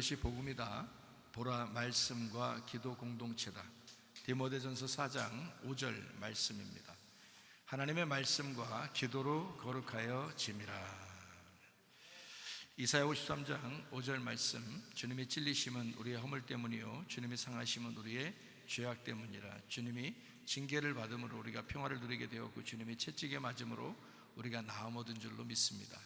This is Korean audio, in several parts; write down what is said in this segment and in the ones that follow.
이것이 복음이다. 보라, 말씀과 기도 공동체다. 디모데전서 4장 5절 말씀입니다. 하나님의 말씀과 기도로 거룩하여 짐이라. 이사야 53장 5절 말씀, 주님이 찔리심은 우리의 허물 때문이요 주님이 상하심은 우리의 죄악 때문이라. 주님이 징계를 받음으로 우리가 평화를 누리게 되었고 주님이 채찍에 맞음으로 우리가 나음 얻은 줄로 믿습니다.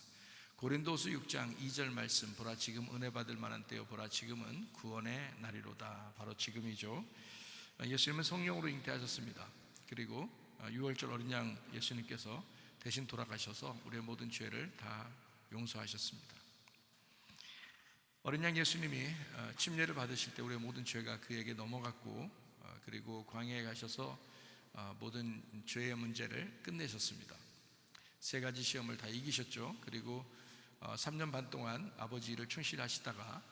고린도서 6장 2절 말씀, 보라 지금 은혜 받을 만한 때요 보라 지금은 구원의 날이로다. 바로 지금이죠. 예수님은 성령으로 잉태하셨습니다. 그리고 6월절 어린 양 예수님께서 대신 돌아가셔서 우리의 모든 죄를 다 용서하셨습니다. 어린 양 예수님이 침례를 받으실 때 우리의 모든 죄가 그에게 넘어갔고, 그리고 광야에 가셔서 모든 죄의 문제를 끝내셨습니다. 세 가지 시험을 다 이기셨죠. 그리고 3년 반 동안 아버지 일을 충실하시다가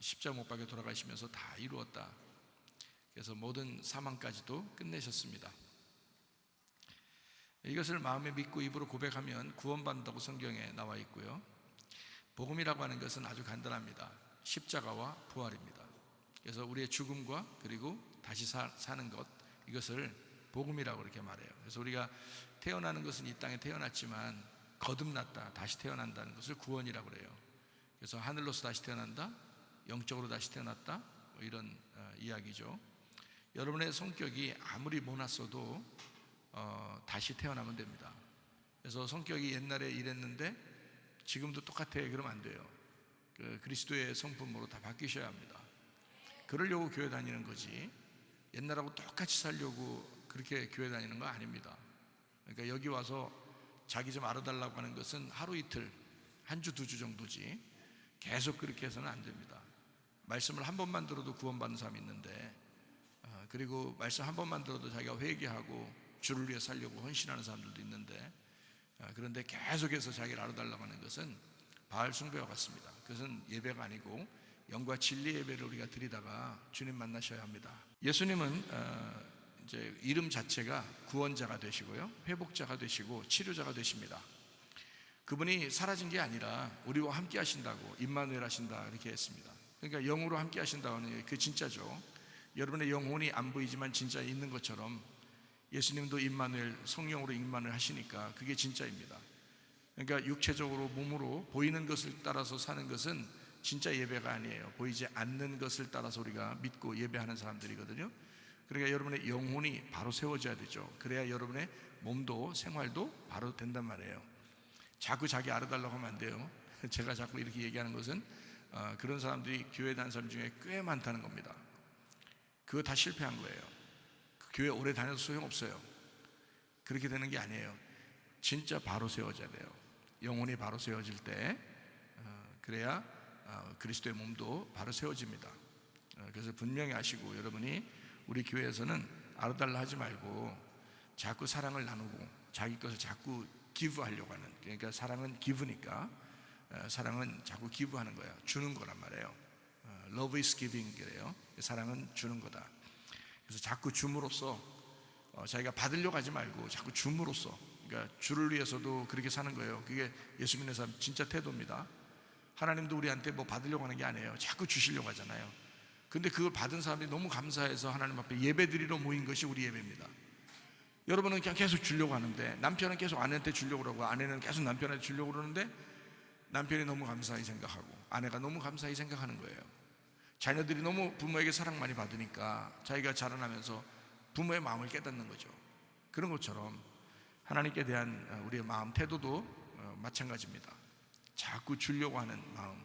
십자가 못 박혀 돌아가시면서 다 이루었다. 그래서 모든 사망까지도 끝내셨습니다. 이것을 마음에 믿고 입으로 고백하면 구원받는다고 성경에 나와 있고요. 복음이라고 하는 것은 아주 간단합니다. 십자가와 부활입니다. 그래서 우리의 죽음과 그리고 다시 사는 것, 이것을 복음이라고 이렇게 말해요. 그래서 우리가 태어나는 것은 이 땅에 태어났지만 거듭났다, 다시 태어난다는 것을 구원이라고 그래요. 그래서 하늘로서 다시 태어난다, 영적으로 다시 태어났다, 뭐 이런 이야기죠. 여러분의 성격이 아무리 못났어도 다시 태어나면 됩니다. 그래서 성격이 옛날에 이랬는데 지금도 똑같아 그러면 안 돼요. 그리스도의 성품으로 다 바뀌셔야 합니다. 그러려고 교회 다니는 거지, 옛날하고 똑같이 살려고 그렇게 교회 다니는 거 아닙니다. 그러니까 여기 와서 자기 좀 알아달라고 하는 것은 하루 이틀, 한 주, 두 주 정도지 계속 그렇게 해서는 안 됩니다. 말씀을 한 번만 들어도 구원받는 사람이 있는데, 그리고 말씀 한 번만 들어도 자기가 회개하고 주를 위해 살려고 헌신하는 사람들도 있는데, 그런데 계속해서 자기를 알아달라고 하는 것은 바알 숭배와 같습니다. 그것은 예배가 아니고 영과 진리 예배를 우리가 드리다가 주님 만나셔야 합니다. 예수님은 이제 이름 자체가 구원자가 되시고요, 회복자가 되시고 치료자가 되십니다. 그분이 사라진 게 아니라 우리와 함께 하신다고, 임마누엘 하신다 이렇게 했습니다. 그러니까 영으로 함께 하신다고 하는 게 그 진짜죠. 여러분의 영혼이 안 보이지만 진짜 있는 것처럼 예수님도 임마누엘, 성령으로 임마누엘 하시니까 그게 진짜입니다. 그러니까 육체적으로 몸으로 보이는 것을 따라서 사는 것은 진짜 예배가 아니에요. 보이지 않는 것을 따라서 우리가 믿고 예배하는 사람들이거든요. 그러니까 여러분의 영혼이 바로 세워져야 되죠. 그래야 여러분의 몸도 생활도 바로 된단 말이에요. 자꾸 자기 알아달라고 하면 안 돼요. 제가 자꾸 이렇게 얘기하는 것은 그런 사람들이 교회 다니는 사람 중에 꽤 많다는 겁니다. 그거 다 실패한 거예요. 교회 오래 다녀도 소용없어요. 그렇게 되는 게 아니에요. 진짜 바로 세워져야 돼요. 영혼이 바로 세워질 때 그래야 그리스도의 몸도 바로 세워집니다. 그래서 분명히 아시고, 여러분이 우리 교회에서는 알아달라 하지 말고 자꾸 사랑을 나누고 자기 것을 자꾸 기부하려고 하는, 그러니까 사랑은 기부니까 사랑은 자꾸 기부하는 거예요. 주는 거란 말이에요. Love is giving 그래요. 사랑은 주는 거다. 그래서 자꾸 줌으로써 자기가 받으려고 하지 말고 자꾸 줌으로써, 그러니까 주를 위해서도 그렇게 사는 거예요. 그게 예수 믿는 사람 진짜 태도입니다. 하나님도 우리한테 뭐 받으려고 하는 게 아니에요. 자꾸 주시려고 하잖아요. 근데 그걸 받은 사람들이 너무 감사해서 하나님 앞에 예배드리러 모인 것이 우리 예배입니다. 여러분은 그냥 계속 주려고 하는데, 남편은 계속 아내한테 주려고 그러고 아내는 계속 남편한테 주려고 그러는데, 남편이 너무 감사히 생각하고 아내가 너무 감사히 생각하는 거예요. 자녀들이 너무 부모에게 사랑 많이 받으니까 자기가 자라나면서 부모의 마음을 깨닫는 거죠. 그런 것처럼 하나님께 대한 우리의 마음, 태도도 마찬가지입니다. 자꾸 주려고 하는 마음,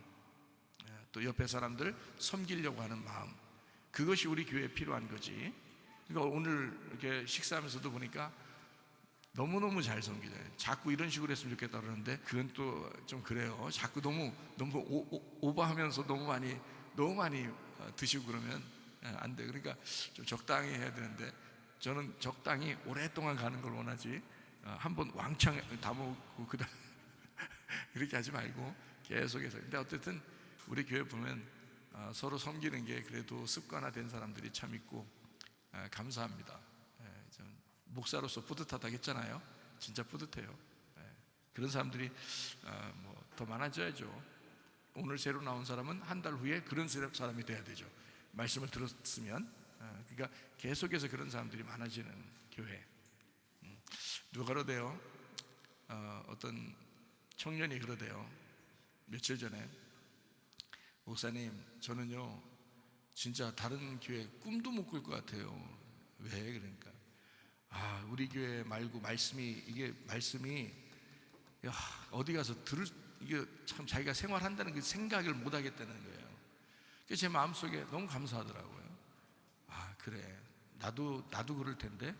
또 옆에 사람들 섬기려고 하는 마음, 그것이 우리 교회에 필요한 거지. 그러니까 오늘 이렇게 식사하면서도 보니까 너무너무 잘 섬기잖아요. 자꾸 이런 식으로 했으면 좋겠다 그러는데 그건 또 좀 그래요. 자꾸 너무 오버하면서 너무 많이 드시고 그러면 안 돼. 그러니까 좀 적당히 해야 되는데, 저는 적당히 오랫동안 가는 걸 원하지, 한번 왕창 다 먹고 그다음 그렇게 하지 말고 계속해서. 근데 어쨌든 우리 교회 보면 서로 섬기는 게 그래도 습관화된 사람들이 참 있고 감사합니다. 목사로서 뿌듯하다고 했잖아요. 진짜 뿌듯해요. 그런 사람들이 더 많아져야죠. 오늘 새로 나온 사람은 한 달 후에 그런 사람이 돼야 되죠. 말씀을 들었으면. 그러니까 계속해서 그런 사람들이 많아지는 교회. 누가 그러대요. 어떤 청년이 그러대요. 며칠 전에, 목사님, 저는요 진짜 다른 교회 꿈도 못 꿀 것 같아요. 왜? 그러니까 우리 교회 말고 이게 말씀이 어디 가서 이게 참 자기가 생활한다는 그 생각을 못 하겠다는 거예요. 그래서 제 마음속에 너무 감사하더라고요. 그래, 나도 그럴 텐데.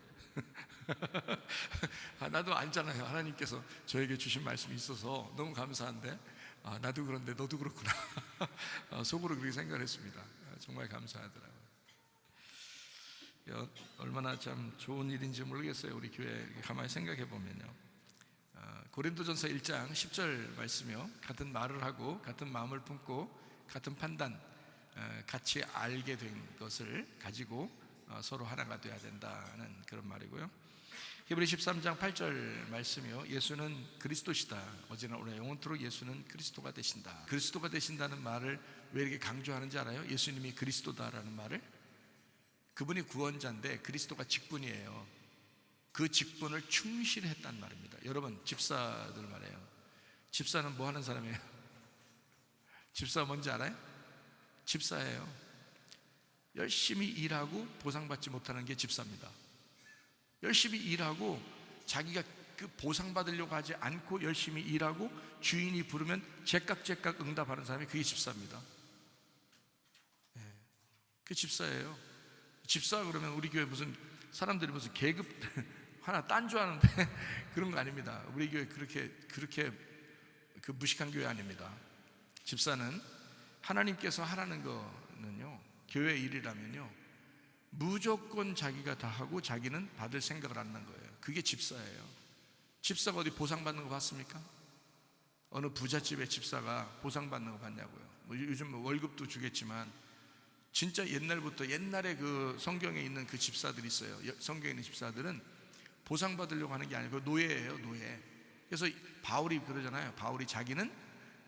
나도 알잖아요. 하나님께서 저에게 주신 말씀이 있어서 너무 감사한데, 나도 그런데 너도 그렇구나. 속으로 그렇게 생각을 했습니다. 정말 감사하더라고요. 얼마나 참 좋은 일인지 모르겠어요. 우리 교회 가만히 생각해 보면요, 고린도전서 1장 10절 말씀이요, 같은 말을 하고 같은 마음을 품고 같은 판단, 같이 알게 된 것을 가지고 서로 하나가 되어야 된다는 그런 말이고요. 히브리 13장 8절 말씀이요, 예수는 그리스도시다. 어제나 오늘 영원토록 예수는 그리스도가 되신다. 그리스도가 되신다는 말을 왜 이렇게 강조하는지 알아요? 예수님이 그리스도다라는 말을. 그분이 구원자인데 그리스도가 직분이에요. 그 직분을 충실히 했단 말입니다. 여러분, 집사들 말이에요. 집사는 뭐 하는 사람이에요? 집사 뭔지 알아요? 집사예요. 열심히 일하고 보상받지 못하는 게 집사입니다. 열심히 일하고 자기가 그 보상받으려고 하지 않고 열심히 일하고 주인이 부르면 제깍제깍 응답하는 사람이 그게 집사입니다. 그 집사예요. 집사 그러면 우리 교회 무슨 사람들이 무슨 계급 하나 딴주하는데 그런 거 아닙니다. 우리 교회 그렇게 그 무식한 교회 아닙니다. 집사는 하나님께서 하라는 거는요, 교회 일이라면요 무조건 자기가 다 하고 자기는 받을 생각을 안 하는 거예요. 그게 집사예요. 집사가 어디 보상받는 거 봤습니까? 어느 부잣집의 집사가 보상받는 거 봤냐고요. 요즘 월급도 주겠지만 진짜 옛날에 그 성경에 있는 그 집사들이 있어요. 성경에 있는 집사들은 보상받으려고 하는 게 아니고 노예예요, 노예. 그래서 바울이 그러잖아요. 바울이 자기는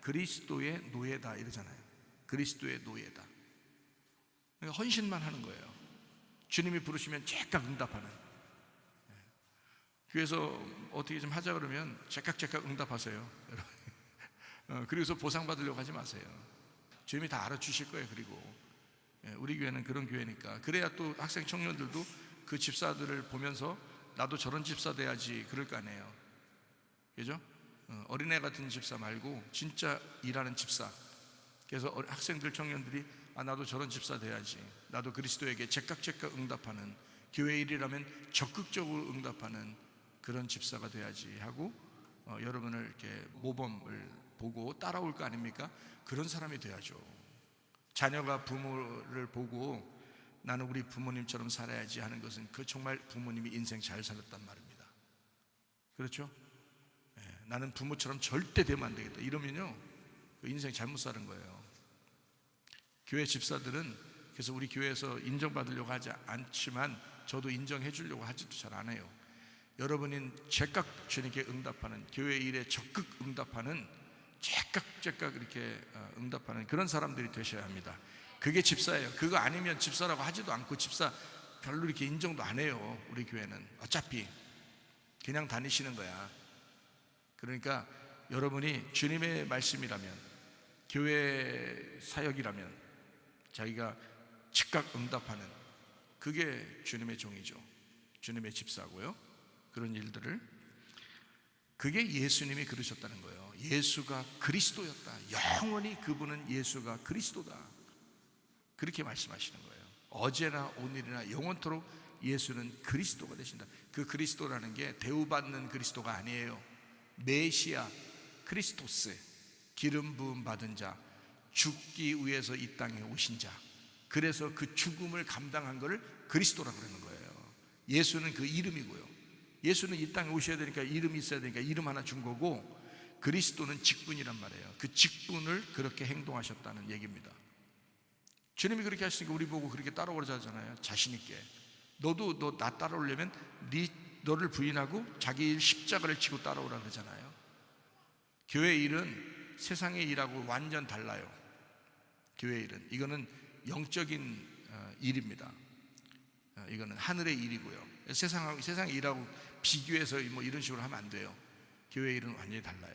그리스도의 노예다 이러잖아요. 그리스도의 노예다. 그러니까 헌신만 하는 거예요. 주님이 부르시면 제깍 응답하는. 그래서 어떻게 좀 하자 그러면 제깍제깍 응답하세요. 그래서 보상받으려고 하지 마세요. 주님이 다 알아주실 거예요. 그리고 우리 교회는 그런 교회니까. 그래야 또 학생 청년들도 그 집사들을 보면서 나도 저런 집사 돼야지 그럴 거 아니에요. 그죠? 어린애 같은 집사 말고 진짜 일하는 집사. 그래서 학생들 청년들이 나도 저런 집사 돼야지, 나도 그리스도에게 제깍제깍 응답하는, 교회 일이라면 적극적으로 응답하는 그런 집사가 돼야지 하고 여러분을 이렇게 모범을 보고 따라올 거 아닙니까? 그런 사람이 돼야죠. 자녀가 부모를 보고 나는 우리 부모님처럼 살아야지 하는 것은 그 정말 부모님이 인생 잘 살았단 말입니다. 그렇죠? 나는 부모처럼 절대 되면 안 되겠다 이러면요 그 인생 잘못 사는 거예요. 교회 집사들은 그래서 우리 교회에서 인정받으려고 하지 않지만 저도 인정해 주려고 하지도 잘 안 해요. 여러분이 제깍 주님께 응답하는, 교회 일에 적극 응답하는, 제깍제깍 이렇게 응답하는 그런 사람들이 되셔야 합니다. 그게 집사예요. 그거 아니면 집사라고 하지도 않고 집사 별로 이렇게 인정도 안 해요. 우리 교회는 어차피 그냥 다니시는 거야. 그러니까 여러분이 주님의 말씀이라면, 교회 사역이라면 자기가 즉각 응답하는, 그게 주님의 종이죠. 주님의 집사고요. 그런 일들을, 그게 예수님이 그러셨다는 거예요. 예수가 그리스도였다. 영원히 그분은 예수가 그리스도다. 그렇게 말씀하시는 거예요. 어제나 오늘이나 영원토록 예수는 그리스도가 되신다. 그 그리스도라는 게 대우받는 그리스도가 아니에요. 메시아 크리스토스, 기름 부음 받은 자, 죽기 위해서 이 땅에 오신 자. 그래서 그 죽음을 감당한 것을 그리스도라고 그러는 거예요. 예수는 그 이름이고요. 예수는 이 땅에 오셔야 되니까 이름이 있어야 되니까 이름 하나 준 거고, 그리스도는 직분이란 말이에요. 그 직분을 그렇게 행동하셨다는 얘기입니다. 주님이 그렇게 하시니까 우리 보고 그렇게 따라오자잖아요. 자신 있게. 너도 너 나 따라오려면 너를 부인하고 자기 십자가를 지고 따라오라 그러잖아요. 교회 일은 세상의 일하고 완전 달라요. 교회 일은 이거는 영적인 일입니다. 이거는 하늘의 일이고요. 세상의 일하고 비교해서 뭐 이런 식으로 하면 안 돼요. 교회 일은 완전히 달라요.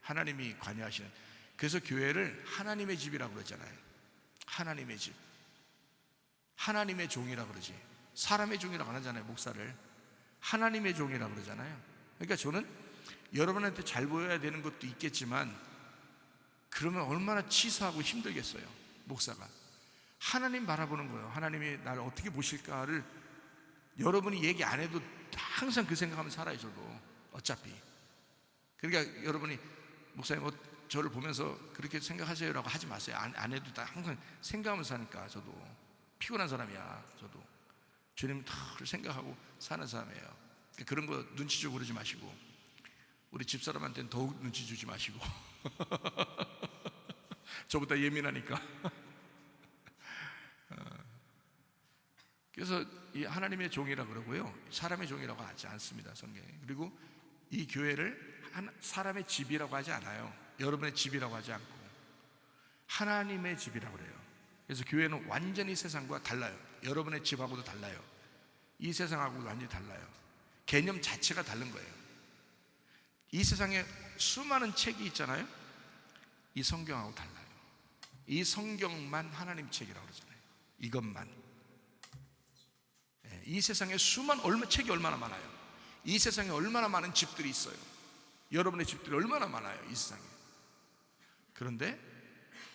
하나님이 관여하시는. 그래서 교회를 하나님의 집이라고 그러잖아요. 하나님의 집, 하나님의 종이라고 그러지. 사람의 종이라고 안 하잖아요. 목사를 하나님의 종이라고 그러잖아요. 그러니까 저는 여러분한테 잘 보여야 되는 것도 있겠지만, 그러면 얼마나 치사하고 힘들겠어요. 목사가 하나님 바라보는 거예요. 하나님이 나를 어떻게 보실까를 여러분이 얘기 안 해도 항상 그 생각하면 살아요. 저도 어차피. 그러니까 여러분이 목사님 저를 보면서 그렇게 생각하세요라고 하지 마세요. 안 해도 다 항상 생각하면서 사니까. 저도 피곤한 사람이야. 저도 주님 다 생각하고 사는 사람이에요. 그런 거 눈치 주고 그러지 마시고, 우리 집사람한테는 더욱 눈치 주지 마시고 저보다 예민하니까. 그래서 이 하나님의 종이라고 그러고요, 사람의 종이라고 하지 않습니다, 성경에. 그리고 이 교회를 사람의 집이라고 하지 않아요. 여러분의 집이라고 하지 않고 하나님의 집이라고 그래요. 그래서 교회는 완전히 세상과 달라요. 여러분의 집하고도 달라요. 이 세상하고도 완전히 달라요. 개념 자체가 다른 거예요. 이 세상에 수많은 책이 있잖아요. 이 성경하고 달라요. 이 성경만 하나님 책이라고 그러잖아요. 이것만. 이 세상에 책이 얼마나 많아요. 이 세상에 얼마나 많은 집들이 있어요. 여러분의 집들이 얼마나 많아요, 이 세상에. 그런데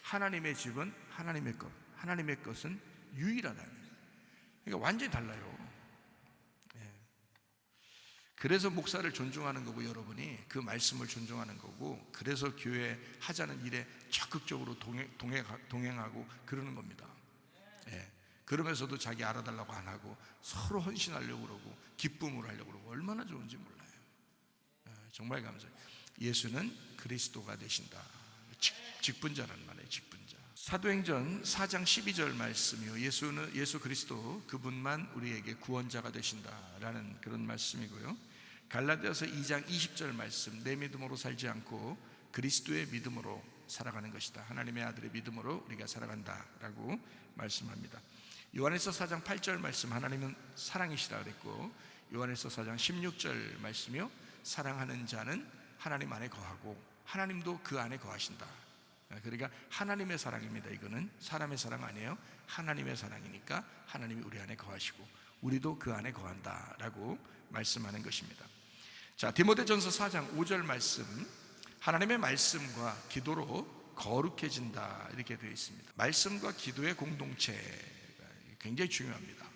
하나님의 집은 하나님의 것, 하나님의 것은 유일하다는 거예요. 그러니까 완전히 달라요. 그래서 목사를 존중하는 거고, 여러분이 그 말씀을 존중하는 거고, 그래서 교회 하자는 일에 적극적으로 동행하고 그러는 겁니다. 그러면서도 자기 알아달라고 안 하고 서로 헌신하려고 그러고 기쁨으로 하려고 그러고, 얼마나 좋은지 몰라요. 정말 감사해요. 예수는 그리스도가 되신다. 직분자라는 말이에요. 직분자. 사도행전 4장 12절 말씀이요, 예수 그리스도 그분만 우리에게 구원자가 되신다라는 그런 말씀이고요. 갈라디아서 2장 20절 말씀, 내 믿음으로 살지 않고 그리스도의 믿음으로 살아가는 것이다. 하나님의 아들의 믿음으로 우리가 살아간다라고 말씀합니다. 요한일서 4장 8절 말씀, 하나님은 사랑이시다 그랬고, 요한일서 4장 16절 말씀이요, 사랑하는 자는 하나님 안에 거하고 하나님도 그 안에 거하신다. 그러니까 하나님의 사랑입니다. 이거는 사람의 사랑 아니에요. 하나님의 사랑이니까 하나님이 우리 안에 거하시고 우리도 그 안에 거한다라고 말씀하는 것입니다. 자, 디모데전서 4장 5절 말씀, 하나님의 말씀과 기도로 거룩해진다 이렇게 되어 있습니다. 말씀과 기도의 공동체가 굉장히 중요합니다.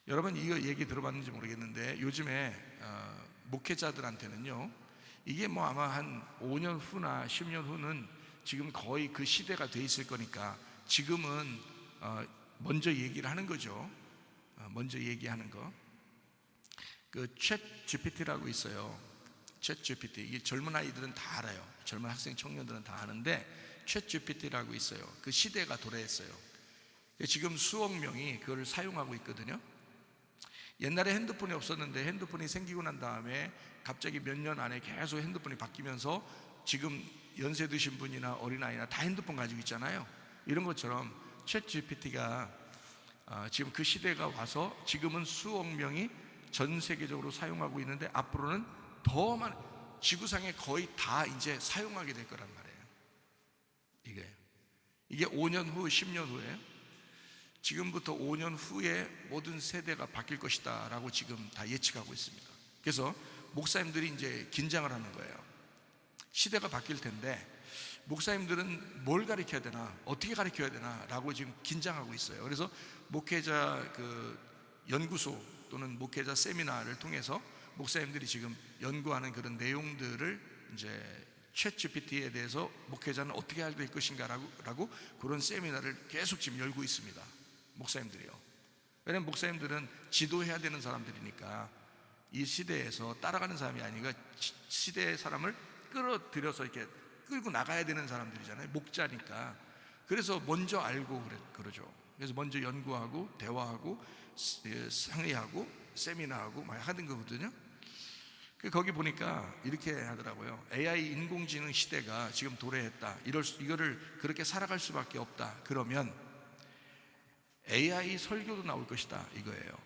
여러분 이거 얘기 들어봤는지 모르겠는데, 요즘에 목회자들한테는요, 이게 뭐 아마 한 5년 후나 10년 후는 지금 거의 그 시대가 돼 있을 거니까 지금은 먼저 얘기를 하는 거죠. 먼저 얘기하는 거. 그 챗 GPT라고 있어요. 챗 GPT. 이게 젊은 아이들은 다 알아요. 젊은 학생 청년들은 다 아는데 챗 GPT라고 있어요. 그 시대가 도래했어요. 지금 수억 명이 그걸 사용하고 있거든요. 옛날에 핸드폰이 없었는데 핸드폰이 생기고 난 다음에 갑자기 몇 년 안에 계속 핸드폰이 바뀌면서 지금 연세 드신 분이나 어린아이나 다 핸드폰 가지고 있잖아요. 이런 것처럼 챗 GPT가 지금 그 시대가 와서 지금은 수억 명이 전 세계적으로 사용하고 있는데, 앞으로는 더 많은, 지구상에 거의 다 이제 사용하게 될 거란 말이에요. 이게 5년 후, 10년 후에, 지금부터 5년 후에 모든 세대가 바뀔 것이다 라고 지금 다 예측하고 있습니다. 그래서 목사님들이 이제 긴장을 하는 거예요. 시대가 바뀔 텐데 목사님들은 뭘 가르쳐야 되나, 어떻게 가르쳐야 되나 라고 지금 긴장하고 있어요. 그래서 목회자 그 연구소 또는 목회자 세미나를 통해서 목사님들이 지금 연구하는 그런 내용들을 이제 챗 GPT에 대해서 목회자는 어떻게 해야 될 것인가 라고 그런 세미나를 계속 지금 열고 있습니다. 목사님들이요. 왜냐하면 목사님들은 지도해야 되는 사람들이니까, 이 시대에서 따라가는 사람이 아니라 시대의 사람을 끌어들여서 이렇게 끌고 나가야 되는 사람들이잖아요. 목자니까. 그래서 먼저 알고 그러죠. 그래서 먼저 연구하고 대화하고 상의하고 세미나하고 막 하는 거거든요. 거기 보니까 이렇게 하더라고요. AI 인공지능 시대가 지금 도래했다. 이거를 그렇게 살아갈 수밖에 없다. 그러면 AI 설교도 나올 것이다. 이거예요.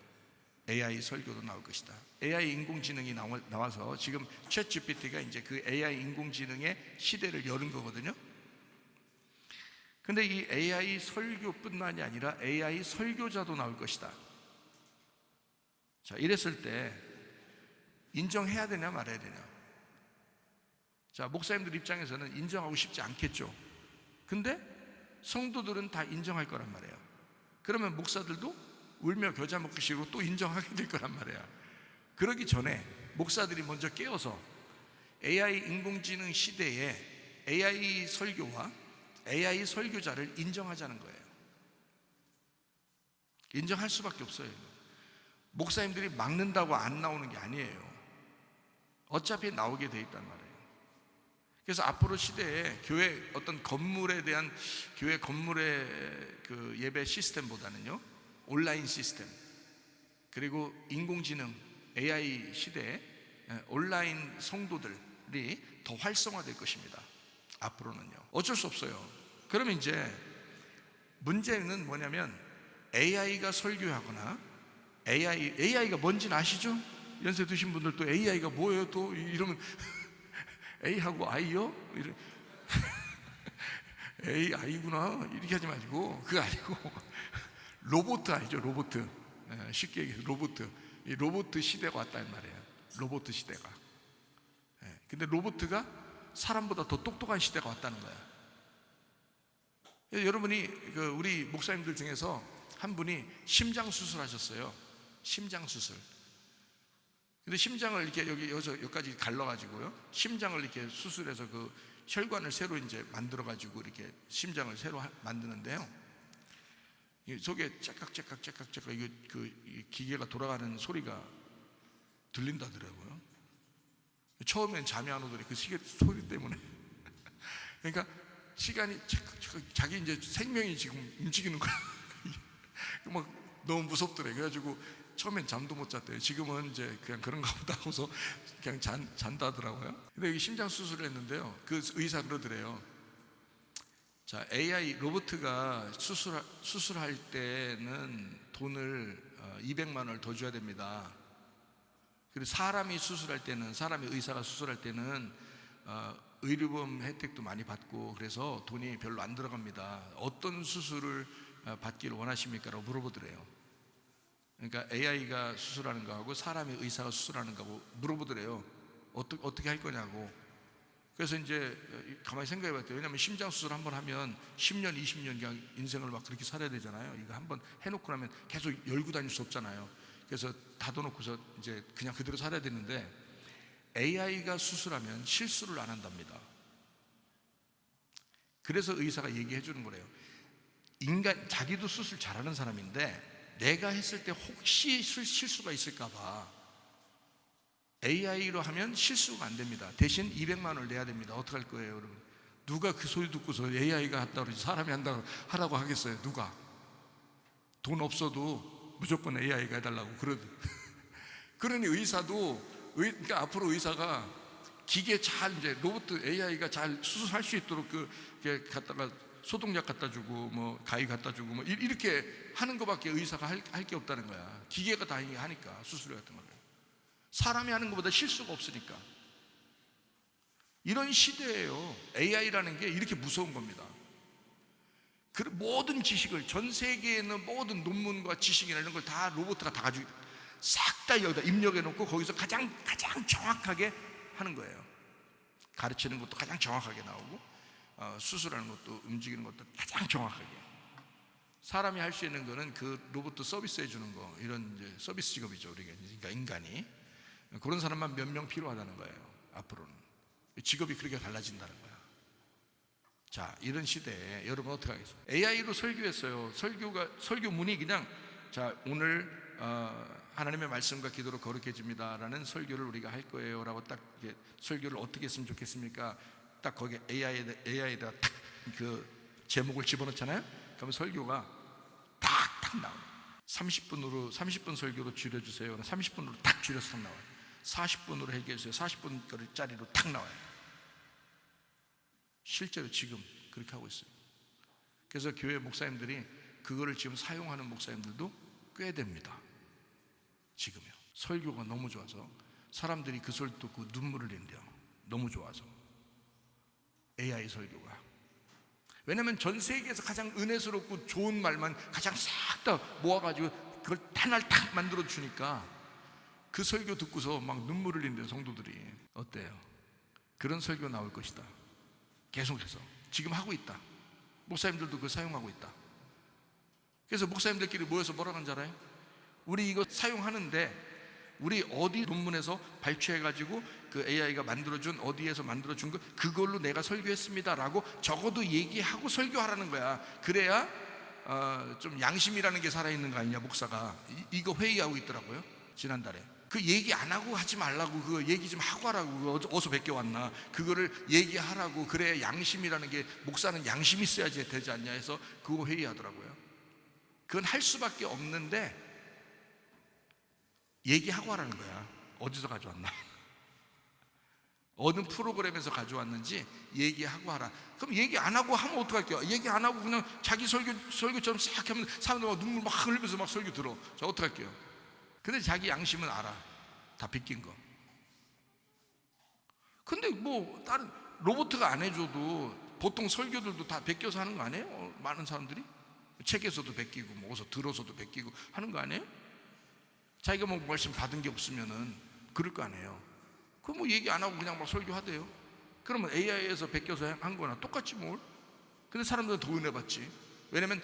AI 설교도 나올 것이다. AI 인공지능이 나와서 지금 챗GPT가 이제 그 AI 인공지능의 시대를 여는 거거든요. 근데 이 AI 설교뿐만이 아니라 AI 설교자도 나올 것이다. 자, 이랬을 때 인정해야 되냐 말아야 되냐? 자, 목사님들 입장에서는 인정하고 싶지 않겠죠. 근데 성도들은 다 인정할 거란 말이에요. 그러면 목사들도 울며 겨자 먹기식으로 또 인정하게 될 거란 말이에요. 그러기 전에 목사들이 먼저 깨어서 AI 인공지능 시대에 AI 설교와 AI 설교자를 인정하자는 거예요. 인정할 수밖에 없어요. 목사님들이 막는다고 안 나오는 게 아니에요. 어차피 나오게 돼 있단 말이에요. 그래서 앞으로 시대에 교회 어떤 건물에 대한 교회 건물의 그 예배 시스템보다는요, 온라인 시스템, 그리고 인공지능 AI 시대에 온라인 성도들이 더 활성화될 것입니다. 앞으로는요. 어쩔 수 없어요. 그러면 이제 문제는 뭐냐면 AI가 설교하거나 AI가 뭔지는 아시죠? 연세 드신 분들 또 AI가 뭐예요? 또 이러면 A하고 I요? AI구나 이렇게 하지 마시고, 그거 아니고 로봇 알죠? 로봇. 쉽게 얘기해서 로봇. 이 로봇 시대가 왔단 말이에요. 로봇 시대가. 근데 로봇가 사람보다 더 똑똑한 시대가 왔다는 거예요. 여러분이 우리 목사님들 중에서 한 분이 심장 수술하셨어요. 심장 수술. 근데 심장을 이렇게 여기까지 갈라가지고요, 심장을 이렇게 수술해서 그 혈관을 새로 이제 만들어가지고 이렇게 심장을 새로 만드는데요, 속에 째깍째깍 이 기계가 돌아가는 소리가 들린다더라고요. 처음엔 잠이 안 오더니 그 시계 소리 때문에. 그러니까 시간이 자기 이제 생명이 지금 움직이는 거야. 막 너무 무섭더래. 그래가지고 처음엔 잠도 못 잤대요. 지금은 이제 그냥 그런가 보다 하고서 그냥 잔다더라고요. 근데 여기 심장 수술을 했는데요, 그 의사 그러더래요. 자, AI 로봇가 수술할 때는 돈을 200만 원을 더 줘야 됩니다. 그리고 사람이 수술할 때는, 사람이 의사가 수술할 때는 의료보험 혜택도 많이 받고 그래서 돈이 별로 안 들어갑니다. 어떤 수술을 받기를 원하십니까? 라고 물어보더래요. 그러니까 AI가 수술하는 거하고 사람이 의사가 수술하는 거하고 물어보더래요. 어떻게 할 거냐고. 그래서 이제 가만히 생각해 봤대요. 왜냐하면 심장 수술 한번 하면 10년, 20년 그냥 인생을 막 그렇게 살아야 되잖아요. 이거 한번 해놓고 나면 계속 열고 다닐 수 없잖아요. 그래서 닫아놓고서 이제 그냥 그대로 살아야 되는데, AI가 수술하면 실수를 안 한답니다. 그래서 의사가 얘기해 주는 거래요. 자기도 수술 잘하는 사람인데 내가 했을 때 혹시 실수가 있을까 봐 AI로 하면 실수가 안 됩니다. 대신 200만 원을 내야 됩니다. 어떻게 할 거예요, 여러분? 누가 그 소리 듣고서 AI가 했다고 그러지 사람이 하라고 하겠어요? 누가? 돈 없어도 무조건 AI가 해달라고 그러니 그러니까 앞으로 의사가 기계 잘, 이제 로봇 AI가 잘 수술할 수 있도록 그게 갖다가 소독약 갖다 주고 뭐 가위 갖다 주고 뭐 이렇게 하는 것밖에 의사가 할 게 없다는 거야. 기계가 다 하니까, 수술 같은 거를 사람이 하는 것보다 실수가 없으니까. 이런 시대예요. AI라는 게 이렇게 무서운 겁니다. 모든 지식을, 전 세계에 있는 모든 논문과 지식이나 이런 걸 다 로봇가 다 가지고 싹 다 여기다 입력해 놓고 거기서 가장 정확하게 하는 거예요. 가르치는 것도 가장 정확하게 나오고, 수술하는 것도, 움직이는 것도 가장 정확하게. 사람이 할 수 있는 거는 그 로봇도 서비스 해주는 거, 이런 이제 서비스 직업이죠, 우리가. 그러니까 인간이 그런 사람만 몇 명 필요하다는 거예요. 앞으로는 직업이 그렇게 달라진다는 거야. 자, 이런 시대에 여러분 어떻게 하겠어요? AI로 설교했어요. 설교문이 그냥, 자, 오늘 하나님의 말씀과 기도로 거룩해집니다라는 설교를 우리가 할 거예요 라고 딱 설교를 어떻게 했으면 좋겠습니까? 딱 거기에 AI에다 탁 그 제목을 집어넣잖아요. 그러면 설교가 탁 나와요. 30분 설교로 줄여주세요. 30분으로 딱 줄여서 딱 나와요. 40분으로 해결해서 40분짜리로 탁 나와요. 실제로 지금 그렇게 하고 있어요. 그래서 교회 목사님들이 그거를 지금 사용하는 목사님들도 꽤 됩니다. 지금요. 설교가 너무 좋아서 사람들이 그 소리 듣고 눈물을 낸대요. 너무 좋아서. AI 설교가. 왜냐면 전 세계에서 가장 은혜스럽고 좋은 말만 가장 싹 다 모아가지고 그걸 하나를 탁 만들어 주니까 그 설교 듣고서 막 눈물을 흘린대요, 성도들이. 어때요? 그런 설교 나올 것이다. 계속해서 지금 하고 있다. 목사님들도 그거 사용하고 있다. 그래서 목사님들끼리 모여서 뭐라고 하는 줄 알아요? 우리 이거 사용하는데 우리 어디 논문에서 발췌해가지고 그 AI가 만들어준 어디에서 만들어준 거 그걸로 내가 설교했습니다 라고 적어도 얘기하고 설교하라는 거야. 그래야 좀 양심이라는 게 살아있는 거 아니냐. 목사가 이거 회의하고 있더라고요, 지난달에. 그 얘기 안 하고 하지 말라고, 그거 얘기 좀 하고 하라고. 어디서 베껴왔나 그거를 얘기하라고. 그래야 양심이라는 게, 목사는 양심이 있어야지 되지 않냐 해서 그거 회의하더라고요. 그건 할 수밖에 없는데 얘기하고 하라는 거야. 어디서 가져왔나, 어느 프로그램에서 가져왔는지 얘기하고 하라. 그럼 얘기 안 하고 하면 어떡할게요? 얘기 안 하고 그냥 자기 설교처럼 싹 하면 사람들 막 눈물 막 흘리면서 막 설교 들어. 자, 어떡할게요? 근데 자기 양심은 알아. 다 빗긴 거. 근데 뭐 다른 로봇가 안 해줘도 보통 설교들도 다 베껴서 하는 거 아니에요? 많은 사람들이 책에서도 베끼고 뭐 어디서 들어서도 베끼고 하는 거 아니에요? 자기가 뭐 말씀 받은 게 없으면은 그럴 거 아니에요. 그럼 뭐 얘기 안 하고 그냥 막 설교하대요. 그러면 AI에서 베껴서 한 거나 똑같지 뭘. 근데 사람들은 더 은혜 받지. 왜냐면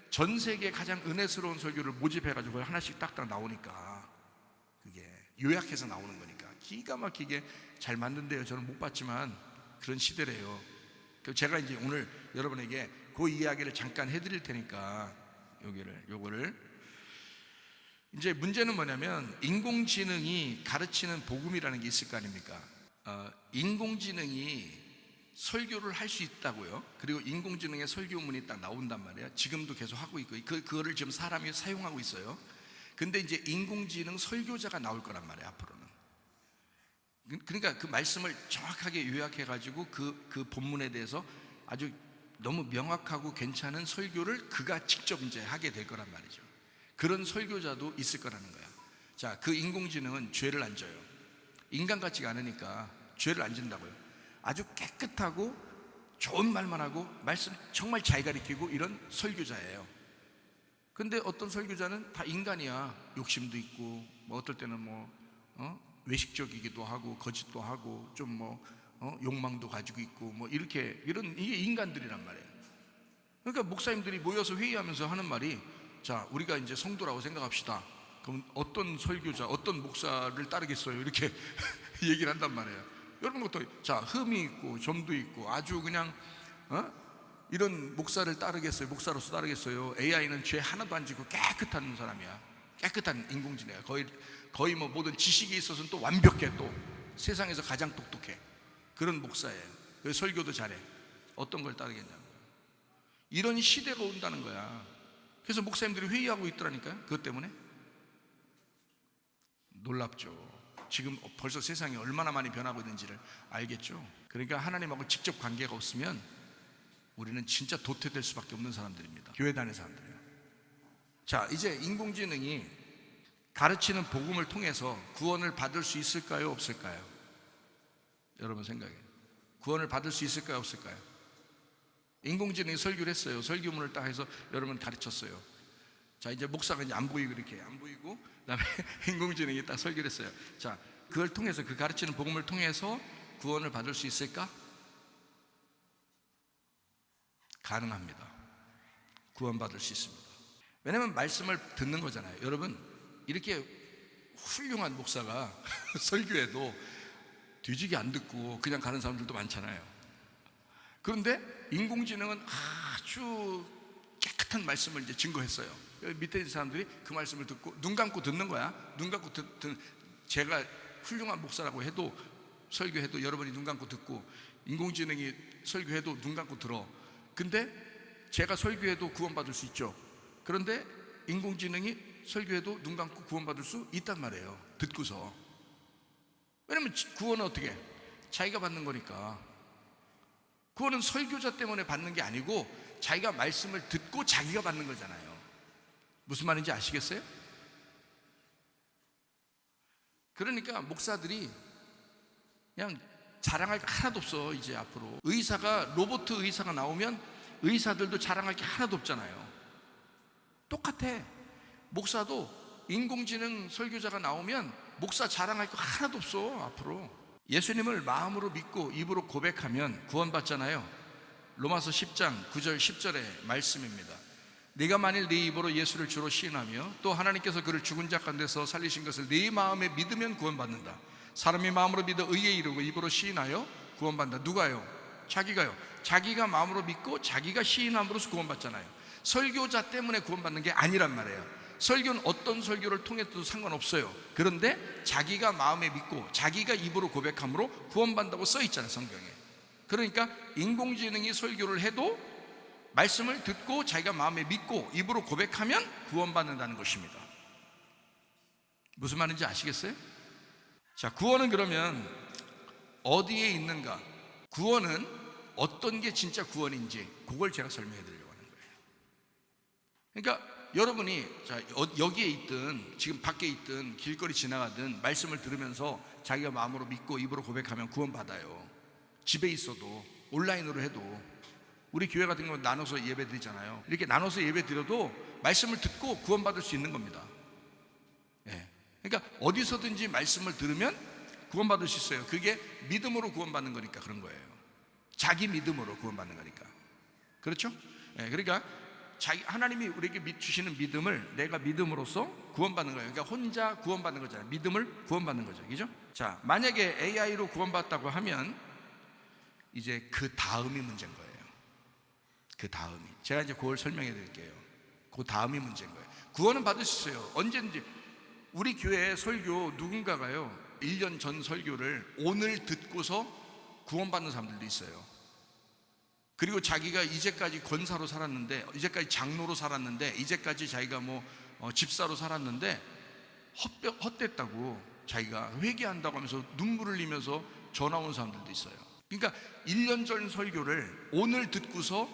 전 세계 가장 은혜스러운 설교를 모집해가지고 하나씩 딱딱 나오니까, 그게 요약해서 나오는 거니까 기가 막히게 잘 만든대요. 저는 못 봤지만 그런 시대래요. 제가 이제 오늘 여러분에게 그 이야기를 잠깐 해드릴 테니까 요거를 이제 문제는 뭐냐면, 인공지능이 가르치는 복음이라는 게 있을 거 아닙니까? 인공지능이 설교를 할 수 있다고요. 그리고 인공지능의 설교문이 딱 나온단 말이에요. 지금도 계속 하고 있고 그거를 지금 사람이 사용하고 있어요. 근데 이제 인공지능 설교자가 나올 거란 말이에요, 앞으로는. 그러니까 그 말씀을 정확하게 요약해가지고 그 본문에 대해서 아주 너무 명확하고 괜찮은 설교를 그가 직접 이제 하게 될 거란 말이죠. 그런 설교자도 있을 거라는 거야. 자, 그 인공지능은 죄를 안 져요. 인간 같지가 않으니까 죄를 안 진다고요. 아주 깨끗하고 좋은 말만 하고 말씀 정말 잘 가르치고 이런 설교자예요. 근데 어떤 설교자는 다 인간이야. 욕심도 있고 뭐 어떨 때는 외식적이기도 하고 거짓도 하고 좀 욕망도 가지고 있고 뭐 이게 인간들이란 말이에요. 그러니까 목사님들이 모여서 회의하면서 하는 말이, 자, 우리가 이제 성도라고 생각합시다. 그럼 어떤 설교자, 어떤 목사를 따르겠어요? 이렇게 얘기를 한단 말이에요. 여러분 것도 자, 흠이 있고 점도 있고 아주 그냥 이런 목사를 따르겠어요? 목사로서 따르겠어요? AI는 죄 하나도 안 지고 깨끗한 사람이야. 깨끗한 인공지능이야. 거의 뭐 모든 지식에 있어서는 또 완벽해. 또 세상에서 가장 똑똑해. 그런 목사예요. 그래서 설교도 잘해. 어떤 걸 따르겠냐는 거야. 이런 시대가 온다는 거야. 그래서 목사님들이 회의하고 있더라니까요. 그것 때문에. 놀랍죠. 지금 벌써 세상이 얼마나 많이 변하고 있는지를 알겠죠. 그러니까 하나님하고 직접 관계가 없으면 우리는 진짜 도태될 수밖에 없는 사람들입니다. 교회 다니는 사람들이에요. 자, 이제 인공지능이 가르치는 복음을 통해서 구원을 받을 수 있을까요? 없을까요? 여러분 생각에 구원을 받을 수 있을까요? 없을까요? 인공지능이 설교를 했어요. 설교문을 딱 해서 여러분 가르쳤어요. 자, 이제 목사가 이제 안 보이고 이렇게 안 보이고 그다음에 인공지능이 딱 설교를 했어요. 자, 그걸 통해서, 그 가르치는 복음을 통해서 구원을 받을 수 있을까? 가능합니다. 구원받을 수 있습니다. 왜냐면 말씀을 듣는 거잖아요. 여러분, 이렇게 훌륭한 목사가 설교해도 뒤지게 안 듣고 그냥 가는 사람들도 많잖아요. 그런데 인공지능은 아주 깨끗한 말씀을 이제 증거했어요. 밑에 있는 사람들이 그 말씀을 듣고 눈 감고 듣는 거야. 눈 감고 제가 훌륭한 목사라고 해도, 설교해도 여러분이 눈 감고 듣고, 인공지능이 설교해도 눈 감고 들어. 근데 제가 설교해도 구원받을 수 있죠. 그런데 인공지능이 설교해도 눈 감고 구원받을 수 있단 말이에요. 듣고서. 왜냐면 구원은 어떻게 해? 자기가 받는 거니까. 구원은 설교자 때문에 받는 게 아니고 자기가 말씀을 듣고 자기가 받는 거잖아요. 무슨 말인지 아시겠어요? 그러니까 목사들이 그냥 자랑할 게 하나도 없어. 이제 앞으로 로봇 의사가 나오면 의사들도 자랑할 게 하나도 없잖아요. 똑같아. 목사도 인공지능 설교자가 나오면 목사 자랑할 거 하나도 없어. 앞으로 예수님을 마음으로 믿고 입으로 고백하면 구원받잖아요. 로마서 10장 9절 10절의 말씀입니다. 네가 만일 네 입으로 예수를 주로 시인하며 또 하나님께서 그를 죽은 자 가운데서 살리신 것을 네 마음에 믿으면 구원받는다. 사람이 마음으로 믿어 의에 이르고 입으로 시인하여 구원받는다. 누가요? 자기가요. 자기가 마음으로 믿고 자기가 시인함으로써 구원받잖아요. 설교자 때문에 구원받는 게 아니란 말이에요. 설교는 어떤 설교를 통해서도 상관없어요. 그런데 자기가 마음에 믿고 자기가 입으로 고백함으로 구원받는다고 써 있잖아요, 성경에. 그러니까 인공지능이 설교를 해도 말씀을 듣고 자기가 마음에 믿고 입으로 고백하면 구원받는다는 것입니다. 무슨 말인지 아시겠어요? 자, 구원은 그러면 어디에 있는가? 구원은 어떤 게 진짜 구원인지 그걸 제가 설명해 드리려고 하는 거예요. 그러니까 여러분이 여기에 있든 지금 밖에 있든 길거리 지나가든 말씀을 들으면서 자기가 마음으로 믿고 입으로 고백하면 구원받아요. 집에 있어도 온라인으로 해도 우리 교회 같은 경우는 나눠서 예배 드리잖아요. 이렇게 나눠서 예배 드려도 말씀을 듣고 구원받을 수 있는 겁니다. 예. 그러니까 어디서든지 말씀을 들으면 구원받을 수 있어요. 그게 믿음으로 구원받는 거니까 그런 거예요. 자기 믿음으로 구원받는 거니까. 그렇죠? 예. 그러니까 하나님이 우리에게 주시는 믿음을 내가 믿음으로써 구원받는 거예요. 그러니까 혼자 구원받는 거잖아요. 믿음을 구원받는 거죠. 그죠? 자, 만약에 AI로 구원받았다고 하면 이제 그 다음이 문제인 거예요. 그 다음이. 제가 이제 그걸 설명해 드릴게요. 그 다음이 문제인 거예요. 구원은 받을 수 있어요. 언제든지. 우리 교회 설교 누군가가요 1년 전 설교를 오늘 듣고서 구원받는 사람들도 있어요. 그리고 자기가 이제까지 권사로 살았는데, 이제까지 장로로 살았는데, 이제까지 자기가 집사로 살았는데 헛됐다고 자기가 회개한다고 하면서 눈물을 흘리면서 전화 온 사람들도 있어요. 그러니까 1년 전 설교를 오늘 듣고서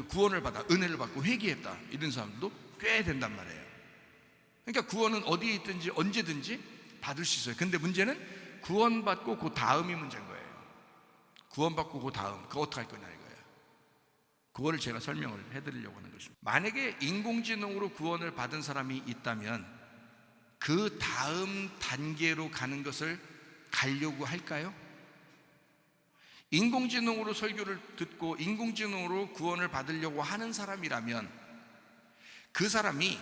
구원을 받아 은혜를 받고 회개했다 이런 사람들도 꽤 된단 말이에요. 그러니까 구원은 어디에 있든지 언제든지 받을 수 있어요. 근데 문제는 구원받고 그 다음이 문제인 거예요. 구원받고 그 다음 그거 어떻게 할 거냐 이거예요. 그거를 제가 설명을 해드리려고 하는 것입니다. 만약에 인공지능으로 구원을 받은 사람이 있다면 그 다음 단계로 가는 것을 가려고 할까요? 인공지능으로 설교를 듣고 인공지능으로 구원을 받으려고 하는 사람이라면 그 사람이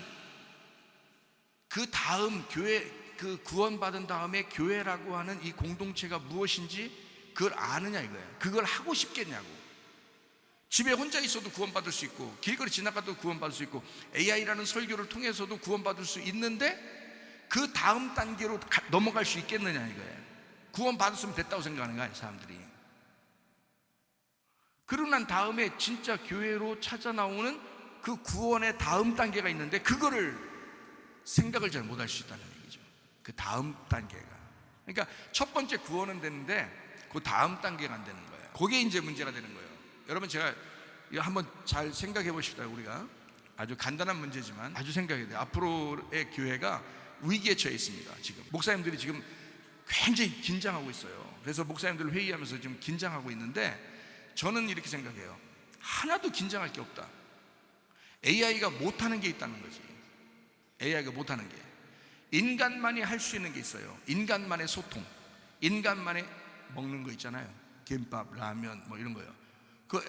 그 다음 교회, 그 구원받은 다음에 교회라고 하는 이 공동체가 무엇인지 그걸 아느냐 이거예요. 그걸 하고 싶겠냐고. 집에 혼자 있어도 구원받을 수 있고 길거리 지나가도 구원받을 수 있고 AI라는 설교를 통해서도 구원받을 수 있는데 그 다음 단계로 넘어갈 수 있겠느냐 이거예요. 구원받았으면 됐다고 생각하는 거예요, 사람들이. 그러고 난 다음에 진짜 교회로 찾아 나오는 그 구원의 다음 단계가 있는데 그거를 생각을 잘 못할 수 있다는 얘기죠. 그 다음 단계가. 그러니까 첫 번째 구원은 되는데 그 다음 단계가 안 되는 거예요. 그게 이제 문제가 되는 거예요. 여러분 제가 이거 한번 잘 생각해 보십시다. 우리가 아주 간단한 문제지만 아주 생각해야 돼요. 앞으로의 교회가 위기에 처해 있습니다. 지금 목사님들이 지금 굉장히 긴장하고 있어요. 그래서 목사님들 회의하면서 지금 긴장하고 있는데 저는 이렇게 생각해요. 하나도 긴장할 게 없다. AI가 못하는 게 있다는 거지. AI가 못하는 게 인간만이 할 수 있는 게 있어요. 인간만의 소통, 인간만의 먹는 거 있잖아요. 김밥, 라면 이런 거요. 그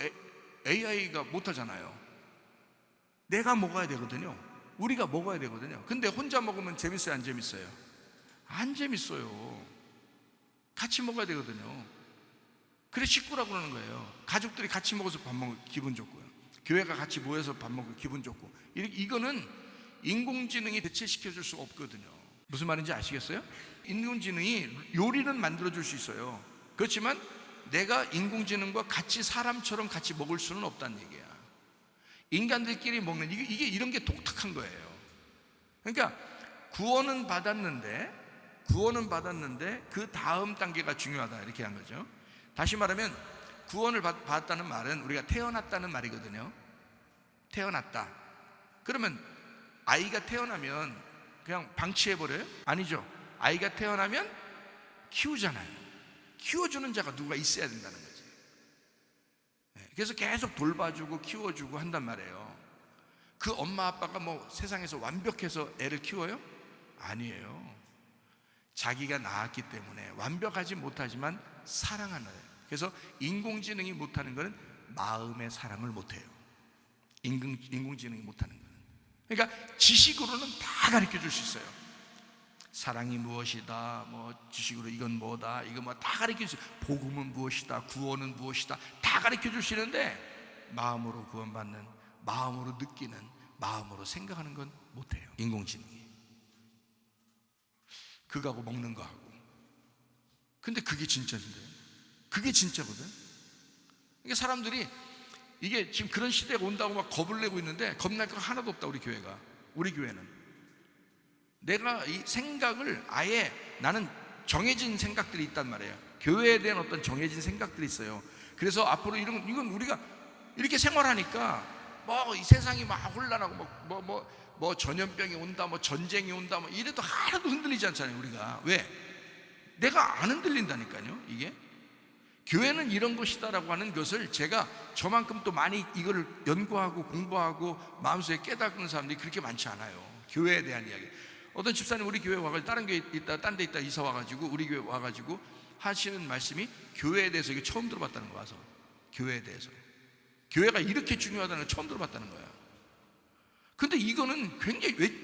AI가 못하잖아요. 내가 먹어야 되거든요. 우리가 먹어야 되거든요. 근데 혼자 먹으면 재밌어요, 안 재밌어요? 안 재밌어요. 같이 먹어야 되거든요. 그래 식구라고 그러는 거예요. 가족들이 같이 먹어서 밥 먹으면 기분 좋고요. 교회가 같이 모여서 밥 먹으면 기분 좋고. 이거는 인공지능이 대체시켜 줄 수 없거든요. 무슨 말인지 아시겠어요? 인공지능이 요리는 만들어 줄 수 있어요. 그렇지만 내가 인공지능과 같이 사람처럼 같이 먹을 수는 없다는 얘기야. 인간들끼리 먹는 이게 이런 게 독특한 거예요. 그러니까 구원은 받았는데 구원은 받았는데 그 다음 단계가 중요하다, 이렇게 한 거죠. 다시 말하면 구원을 받았다는 말은 우리가 태어났다는 말이거든요. 태어났다. 그러면 아이가 태어나면 그냥 방치해버려요? 아니죠. 아이가 태어나면 키우잖아요. 키워주는 자가 누가 있어야 된다는 거지. 그래서 계속 돌봐주고 키워주고 한단 말이에요. 그 엄마 아빠가 뭐 세상에서 완벽해서 애를 키워요? 아니에요. 자기가 낳았기 때문에 완벽하지 못하지만 사랑하는 거예요. 그래서 인공지능이 못하는 것은 마음의 사랑을 못해요. 인공지능이 못하는 거는. 그러니까 지식으로는 다 가르쳐 줄 수 있어요. 사랑이 무엇이다, 뭐 지식으로 이건 뭐다, 이거 뭐 다 가르쳐 줄 수 있어요. 복음은 무엇이다, 구원은 무엇이다, 다 가르쳐 주시는데 마음으로 구원받는, 마음으로 느끼는, 마음으로 생각하는 건 못해요. 인공지능이 그거하고 먹는 거하고. 근데 그게 진짜인데, 그게 진짜거든. 그러니까 사람들이 이게 지금 그런 시대가 온다고 막 겁을 내고 있는데 겁날 거 하나도 없다. 우리 교회가, 우리 교회는 내가 이 생각을 아예, 나는 정해진 생각들이 있단 말이에요. 교회에 대한 어떤 정해진 생각들이 있어요. 그래서 앞으로 이건 우리가 이렇게 생활하니까 뭐 이 세상이 막 혼란하고 뭐 전염병이 온다, 뭐 전쟁이 온다, 뭐 이래도 하나도 흔들리지 않잖아요. 우리가 왜? 내가 안 흔들린다니까요. 이게 교회는 이런 것이다라고 하는 것을 제가 저만큼 또 많이 이거를 연구하고 공부하고 마음속에 깨닫는 사람들이 그렇게 많지 않아요. 교회에 대한 이야기. 어떤 집사님 우리 교회 와가지고 다른 교회 있다, 딴 데 있다 이사 와가지고 우리 교회 와가지고 하시는 말씀이 교회에 대해서 이게 처음 들어봤다는 거. 와서 교회에 대해서, 교회가 이렇게 중요하다는 걸 처음 들어봤다는 거야. 근데 이거는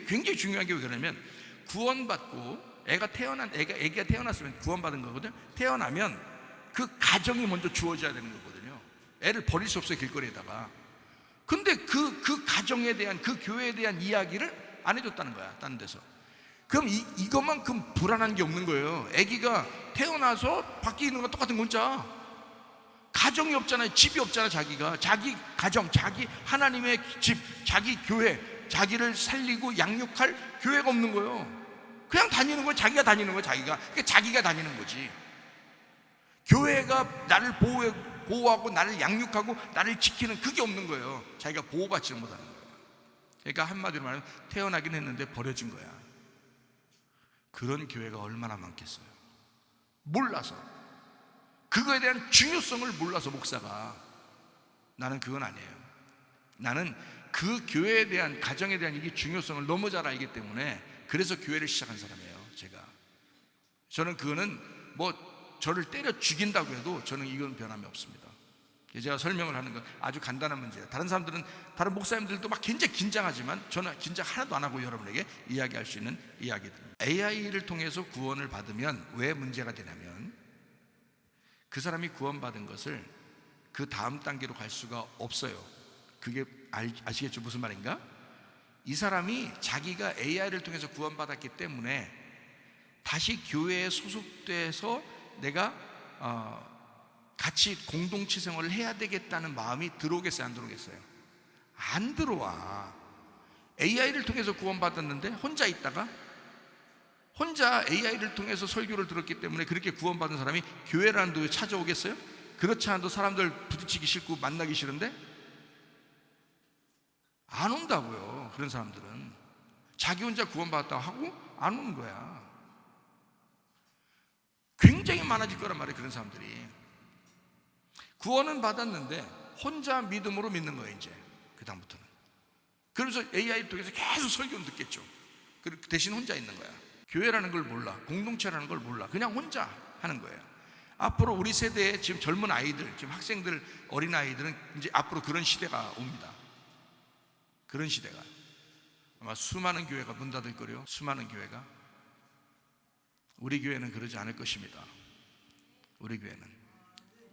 굉장히 중요한 게 왜 그러냐면, 구원받고 애기가 태어났으면 구원받은 거거든. 태어나면 그 가정이 먼저 주어져야 되는 거거든요. 애를 버릴 수 없어요, 길거리에다가. 근데 그 가정에 대한, 그 교회에 대한 이야기를 안 해줬다는 거야, 다른 데서. 그럼 이것만큼 불안한 게 없는 거예요. 아기가 태어나서 밖에 있는 거 똑같은 문자. 가정이 없잖아요. 집이 없잖아. 자기가 자기 가정, 자기 하나님의 집, 자기 교회, 자기를 살리고 양육할 교회가 없는 거예요. 그냥 다니는 거예요. 자기가 다니는 거예요. 그러니까 자기가 다니는 거지. 교회가 나를 보호하고 나를 양육하고 나를 지키는 그게 없는 거예요. 자기가 보호받지 못하는 거예요. 그러니까 한마디로 말하면 태어나긴 했는데 버려진 거야. 그런 교회가 얼마나 많겠어요. 몰라서, 그거에 대한 중요성을 몰라서 목사가. 나는 그건 아니에요. 나는 그 교회에 대한, 가정에 대한 이게 중요성을 너무 잘 알기 때문에 그래서 교회를 시작한 사람이에요. 저는 그거는 뭐 저를 때려 죽인다고 해도 저는 이건 변함이 없습니다. 제가 설명을 하는 건 아주 간단한 문제예요. 다른 목사님들도 막 굉장히 긴장하지만 저는 긴장 하나도 안 하고 여러분에게 이야기할 수 있는 이야기들. AI를 통해서 구원을 받으면 왜 문제가 되냐면, 그 사람이 구원받은 것을 그 다음 단계로 갈 수가 없어요. 그게 아시겠죠? 무슨 말인가? 이 사람이 자기가 AI를 통해서 구원받았기 때문에 다시 교회에 소속돼서 내가 같이 공동체 생활을 해야 되겠다는 마음이 들어오겠어요? 안 들어오겠어요? 안 들어와. AI를 통해서 구원받았는데 혼자 있다가, 혼자 AI를 통해서 설교를 들었기 때문에 그렇게 구원받은 사람이 교회라는 데 찾아오겠어요? 그렇지 않아도 사람들 부딪히기 싫고 만나기 싫은데 안 온다고요. 그런 사람들은 자기 혼자 구원받았다고 하고 안 오는 거야. 굉장히 많아질 거란 말이에요. 그런 사람들이 구원은 받았는데 혼자 믿음으로 믿는 거예요. 이제 그 다음부터는. 그래서 AI 통해서 계속 설교는 듣겠죠. 대신 혼자 있는 거야. 교회라는 걸 몰라, 공동체라는 걸 몰라, 그냥 혼자 하는 거예요. 앞으로 우리 세대의 지금 젊은 아이들, 지금 학생들, 어린 아이들은 이제 앞으로 그런 시대가 옵니다. 그런 시대가 아마 수많은 교회가 문 닫을 거래요. 수많은 교회가. 우리 교회는 그러지 않을 것입니다. 우리 교회는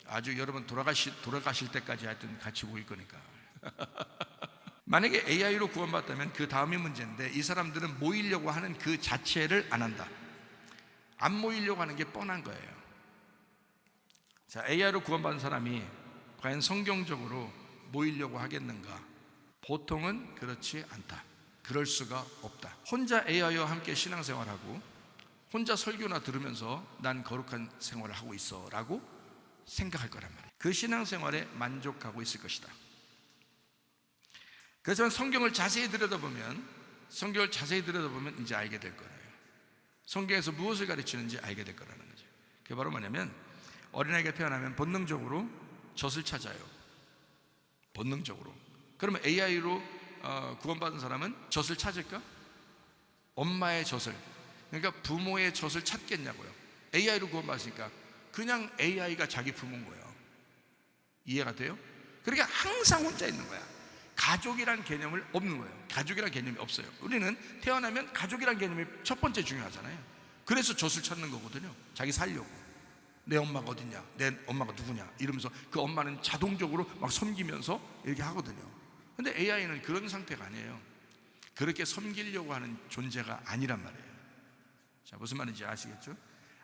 아주 여러분 돌아가실 때까지 하여튼 같이 모일 거니까. 만약에 AI로 구원받다면 그 다음이 문제인데, 이 사람들은 모이려고 하는 그 자체를 안 한다. 안 모이려고 하는 게 뻔한 거예요. 자, AI로 구원받은 사람이 과연 성경적으로 모이려고 하겠는가? 보통은 그렇지 않다. 그럴 수가 없다. 혼자 AI와 함께 신앙생활하고 혼자 설교나 들으면서 난 거룩한 생활을 하고 있어 라고 생각할 거란 말이에요. 그 신앙생활에 만족하고 있을 것이다. 그래서 성경을 자세히 들여다보면 이제 알게 될 거예요. 성경에서 무엇을 가르치는지 알게 될 거라는 거죠. 그게 바로 뭐냐면, 어린아이가 태어나면 본능적으로 젖을 찾아요. 본능적으로. 그러면 AI로 구원받은 사람은 젖을 찾을까? 엄마의 젖을, 그러니까 부모의 젖을 찾겠냐고요. AI로 구원받으니까 그냥 AI가 자기 부모인 거예요. 이해가 돼요? 그러니까 항상 혼자 있는 거야. 가족이란 개념을 없는 거예요. 가족이란 개념이 없어요. 우리는 태어나면 가족이란 개념이 첫 번째 중요하잖아요. 그래서 젖을 찾는 거거든요. 자기 살려고. 내 엄마가 어딨냐, 내 엄마가 누구냐 이러면서 그 엄마는 자동적으로 막 섬기면서 이렇게 하거든요. 근데 AI는 그런 상태가 아니에요. 그렇게 섬기려고 하는 존재가 아니란 말이에요. 자, 무슨 말인지 아시겠죠?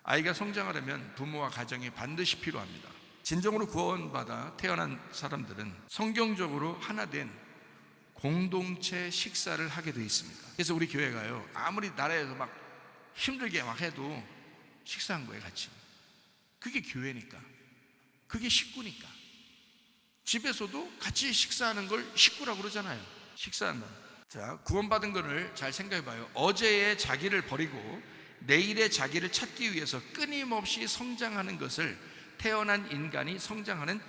아이가 성장하려면 부모와 가정이 반드시 필요합니다. 진정으로 구원받아 태어난 사람들은 성경적으로 하나 된 공동체 식사를 하게 되어 있습니다. 그래서 우리 교회가요, 아무리 나라에서 막 힘들게 막 해도 식사한 거예요, 같이. 그게 교회니까, 그게 식구니까. 집에서도 같이 식사하는 걸 식구라고 그러잖아요. 식사한다. 자, 구원받은 것을 잘 생각해봐요. 어제의 자기를 버리고 내일의 자기를 찾기 위해서 끊임없이 성장하는 것을 태어난 인간이 성장하는,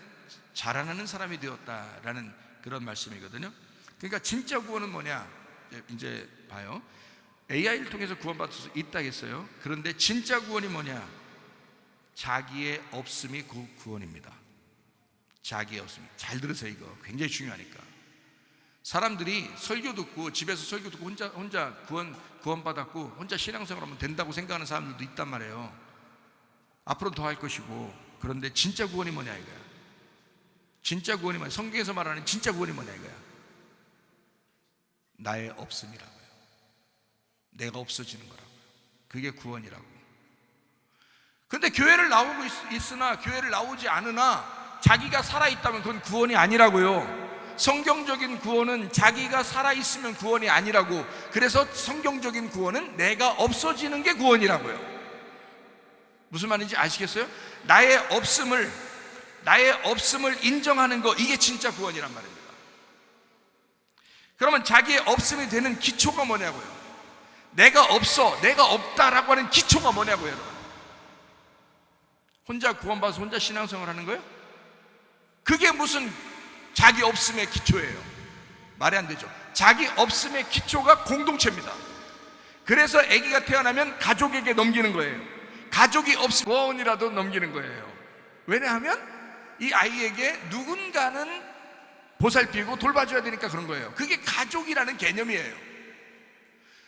자라나는 사람이 되었다라는 그런 말씀이거든요. 그러니까 진짜 구원은 뭐냐? 이제 봐요. AI를 통해서 구원받을 수 있다 했어요. 그런데 진짜 구원이 뭐냐? 자기의 없음이 구원입니다. 자기의 없음. 잘 들으세요. 이거 굉장히 중요하니까. 사람들이 설교 듣고, 집에서 설교 듣고 혼자 구원받았고 혼자 신앙생활하면 된다고 생각하는 사람들도 있단 말이에요. 앞으로 더 할 것이고. 그런데 진짜 구원이 뭐냐 이거야. 진짜 구원이 뭐냐, 성경에서 말하는 진짜 구원이 뭐냐 이거야. 나의 없음이라고요. 내가 없어지는 거라고요. 그게 구원이라고. 근데 교회를 나오고 있으나 교회를 나오지 않으나 자기가 살아있다면 그건 구원이 아니라고요. 성경적인 구원은 자기가 살아있으면 구원이 아니라고. 그래서 성경적인 구원은 내가 없어지는 게 구원이라고요. 무슨 말인지 아시겠어요? 나의 없음을 인정하는 거, 이게 진짜 구원이란 말입니다. 그러면 자기의 없음이 되는 기초가 뭐냐고요? 내가 없다라고 하는 기초가 뭐냐고요, 여러분? 혼자 구원받아서 혼자 신앙생활 하는 거예요? 그게 무슨 자기 없음의 기초예요? 말이 안 되죠. 자기 없음의 기초가 공동체입니다. 그래서 아기가 태어나면 가족에게 넘기는 거예요. 가족이 없으면 원이라도 넘기는 거예요. 왜냐하면 이 아이에게 누군가는 보살피고 돌봐줘야 되니까 그런 거예요. 그게 가족이라는 개념이에요.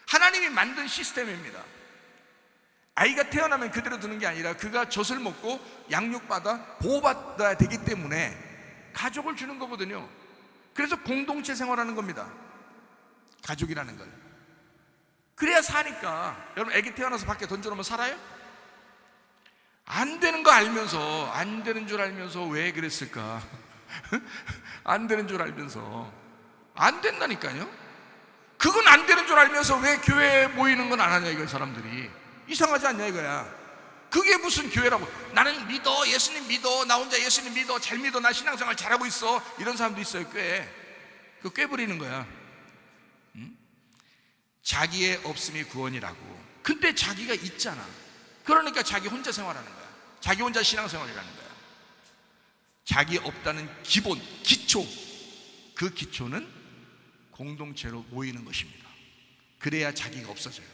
하나님이 만든 시스템입니다. 아이가 태어나면 그대로 두는 게 아니라 그가 젖을 먹고 양육받아 보호받아야 되기 때문에 가족을 주는 거거든요. 그래서 공동체 생활하는 겁니다. 가족이라는 걸. 그래야 사니까. 여러분, 아기 태어나서 밖에 던져놓으면 살아요? 안 되는 거 알면서, 안 되는 줄 알면서 왜 그랬을까? 안 되는 줄 알면서. 안 된다니까요. 그건 안 되는 줄 알면서 왜 교회에 모이는 건 안 하냐 이거야. 사람들이 이상하지 않냐 이거야. 그게 무슨 교회라고. 나는 믿어, 예수님 믿어, 나 혼자 예수님 믿어, 잘 믿어, 나 신앙생활 잘하고 있어, 이런 사람도 있어요. 그 꿰부리는 거야. 자기의 없음이 구원이라고. 근데 자기가 있잖아. 그러니까 자기 혼자 생활하는 거야. 자기 혼자 신앙생활이라는 거야. 자기 없다는 기본, 기초. 그 기초는 공동체로 모이는 것입니다. 그래야 자기가 없어져요.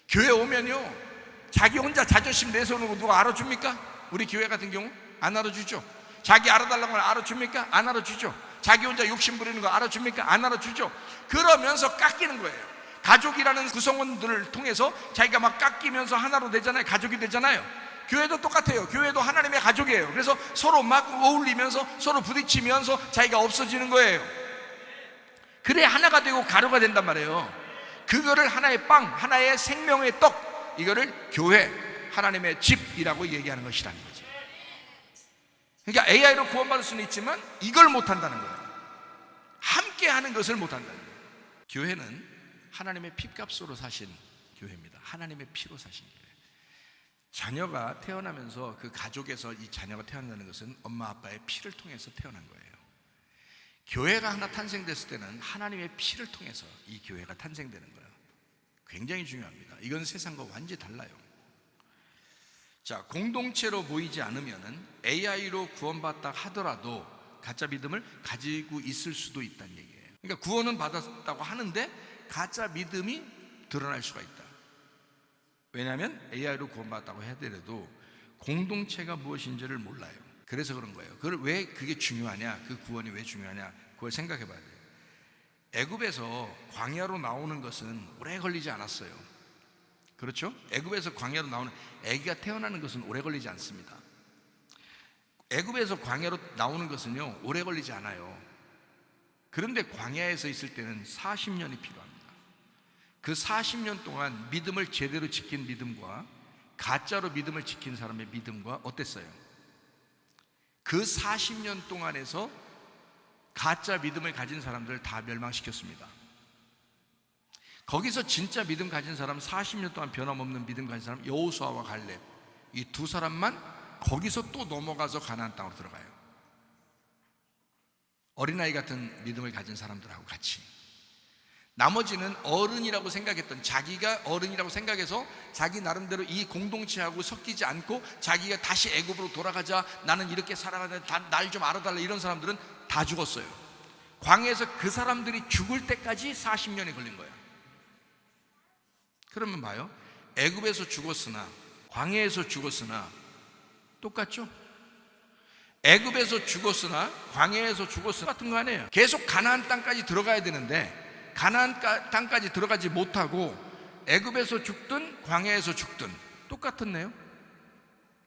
교회 오면요, 자기 혼자 자존심 내세우는 거 누가 알아줍니까? 우리 교회 같은 경우 안 알아주죠. 자기 알아달라고 하면 알아줍니까? 안 알아주죠. 자기 혼자 욕심 부리는 거 알아줍니까? 안 알아주죠. 그러면서 깎이는 거예요. 가족이라는 구성원들을 통해서 자기가 막 깎이면서 하나로 되잖아요. 가족이 되잖아요. 교회도 똑같아요. 교회도 하나님의 가족이에요. 그래서 서로 막 어울리면서 서로 부딪히면서 자기가 없어지는 거예요. 그래 하나가 되고 가루가 된단 말이에요. 그거를 하나의 빵, 하나의 생명의 떡, 이거를 교회, 하나님의 집이라고 얘기하는 것이라는 거죠. 그러니까 AI로 구원받을 수는 있지만 이걸 못한다는 거예요. 함께 하는 것을 못한다는 거예요. 교회는 하나님의 피값으로 사신 교회입니다. 하나님의 피로 사신 교회. 자녀가 태어나면서 그 가족에서 이 자녀가 태어난다는 것은 엄마 아빠의 피를 통해서 태어난 거예요. 교회가 하나 탄생됐을 때는 하나님의 피를 통해서 이 교회가 탄생되는 거예요. 굉장히 중요합니다. 이건 세상과 완전히 달라요. 자, 공동체로 모이지 않으면은 AI로 구원받다 하더라도 가짜 믿음을 가지고 있을 수도 있다는 얘기예요. 그러니까 구원은 받았다고 하는데 가짜 믿음이 드러날 수가 있다. 왜냐하면 AI로 구원받았다고 하더라도 공동체가 무엇인지를 몰라요. 그래서 그런 거예요. 그걸 왜 그게 중요하냐? 그 구원이 왜 중요하냐? 그걸 생각해 봐야 돼요. 애굽에서 광야로 나오는 것은 오래 걸리지 않았어요. 그렇죠? 애굽에서 광야로 나오는, 아기가 태어나는 것은 오래 걸리지 않습니다. 애굽에서 광야로 나오는 것은요 오래 걸리지 않아요. 그런데 광야에서 있을 때는 40년이 필요합니다. 그 40년 동안 믿음을 제대로 지킨 믿음과 가짜로 믿음을 지킨 사람의 믿음과 어땠어요? 그 40년 동안에서 가짜 믿음을 가진 사람들을 다 멸망시켰습니다. 거기서 진짜 믿음 가진 사람, 40년 동안 변함없는 믿음 가진 사람, 여호수아와 갈렙, 이 두 사람만 거기서 또 넘어가서 가나안 땅으로 들어가요. 어린아이 같은 믿음을 가진 사람들하고 같이. 나머지는 어른이라고 생각했던, 자기가 어른이라고 생각해서 자기 나름대로 이 공동체하고 섞이지 않고 자기가 다시 애굽으로 돌아가자, 나는 이렇게 살아야 돼, 날 좀 알아달라, 이런 사람들은 다 죽었어요. 광야에서 그 사람들이 죽을 때까지 40년이 걸린 거예요. 그러면 봐요, 애굽에서 죽었으나 광야에서 죽었으나 똑같죠? 애굽에서 죽었으나 광야에서 죽었으나 같은 거 아니에요. 계속 가나안 땅까지 들어가야 되는데 가나안 땅까지 들어가지 못하고 애굽에서 죽든 광야에서 죽든 똑같았네요.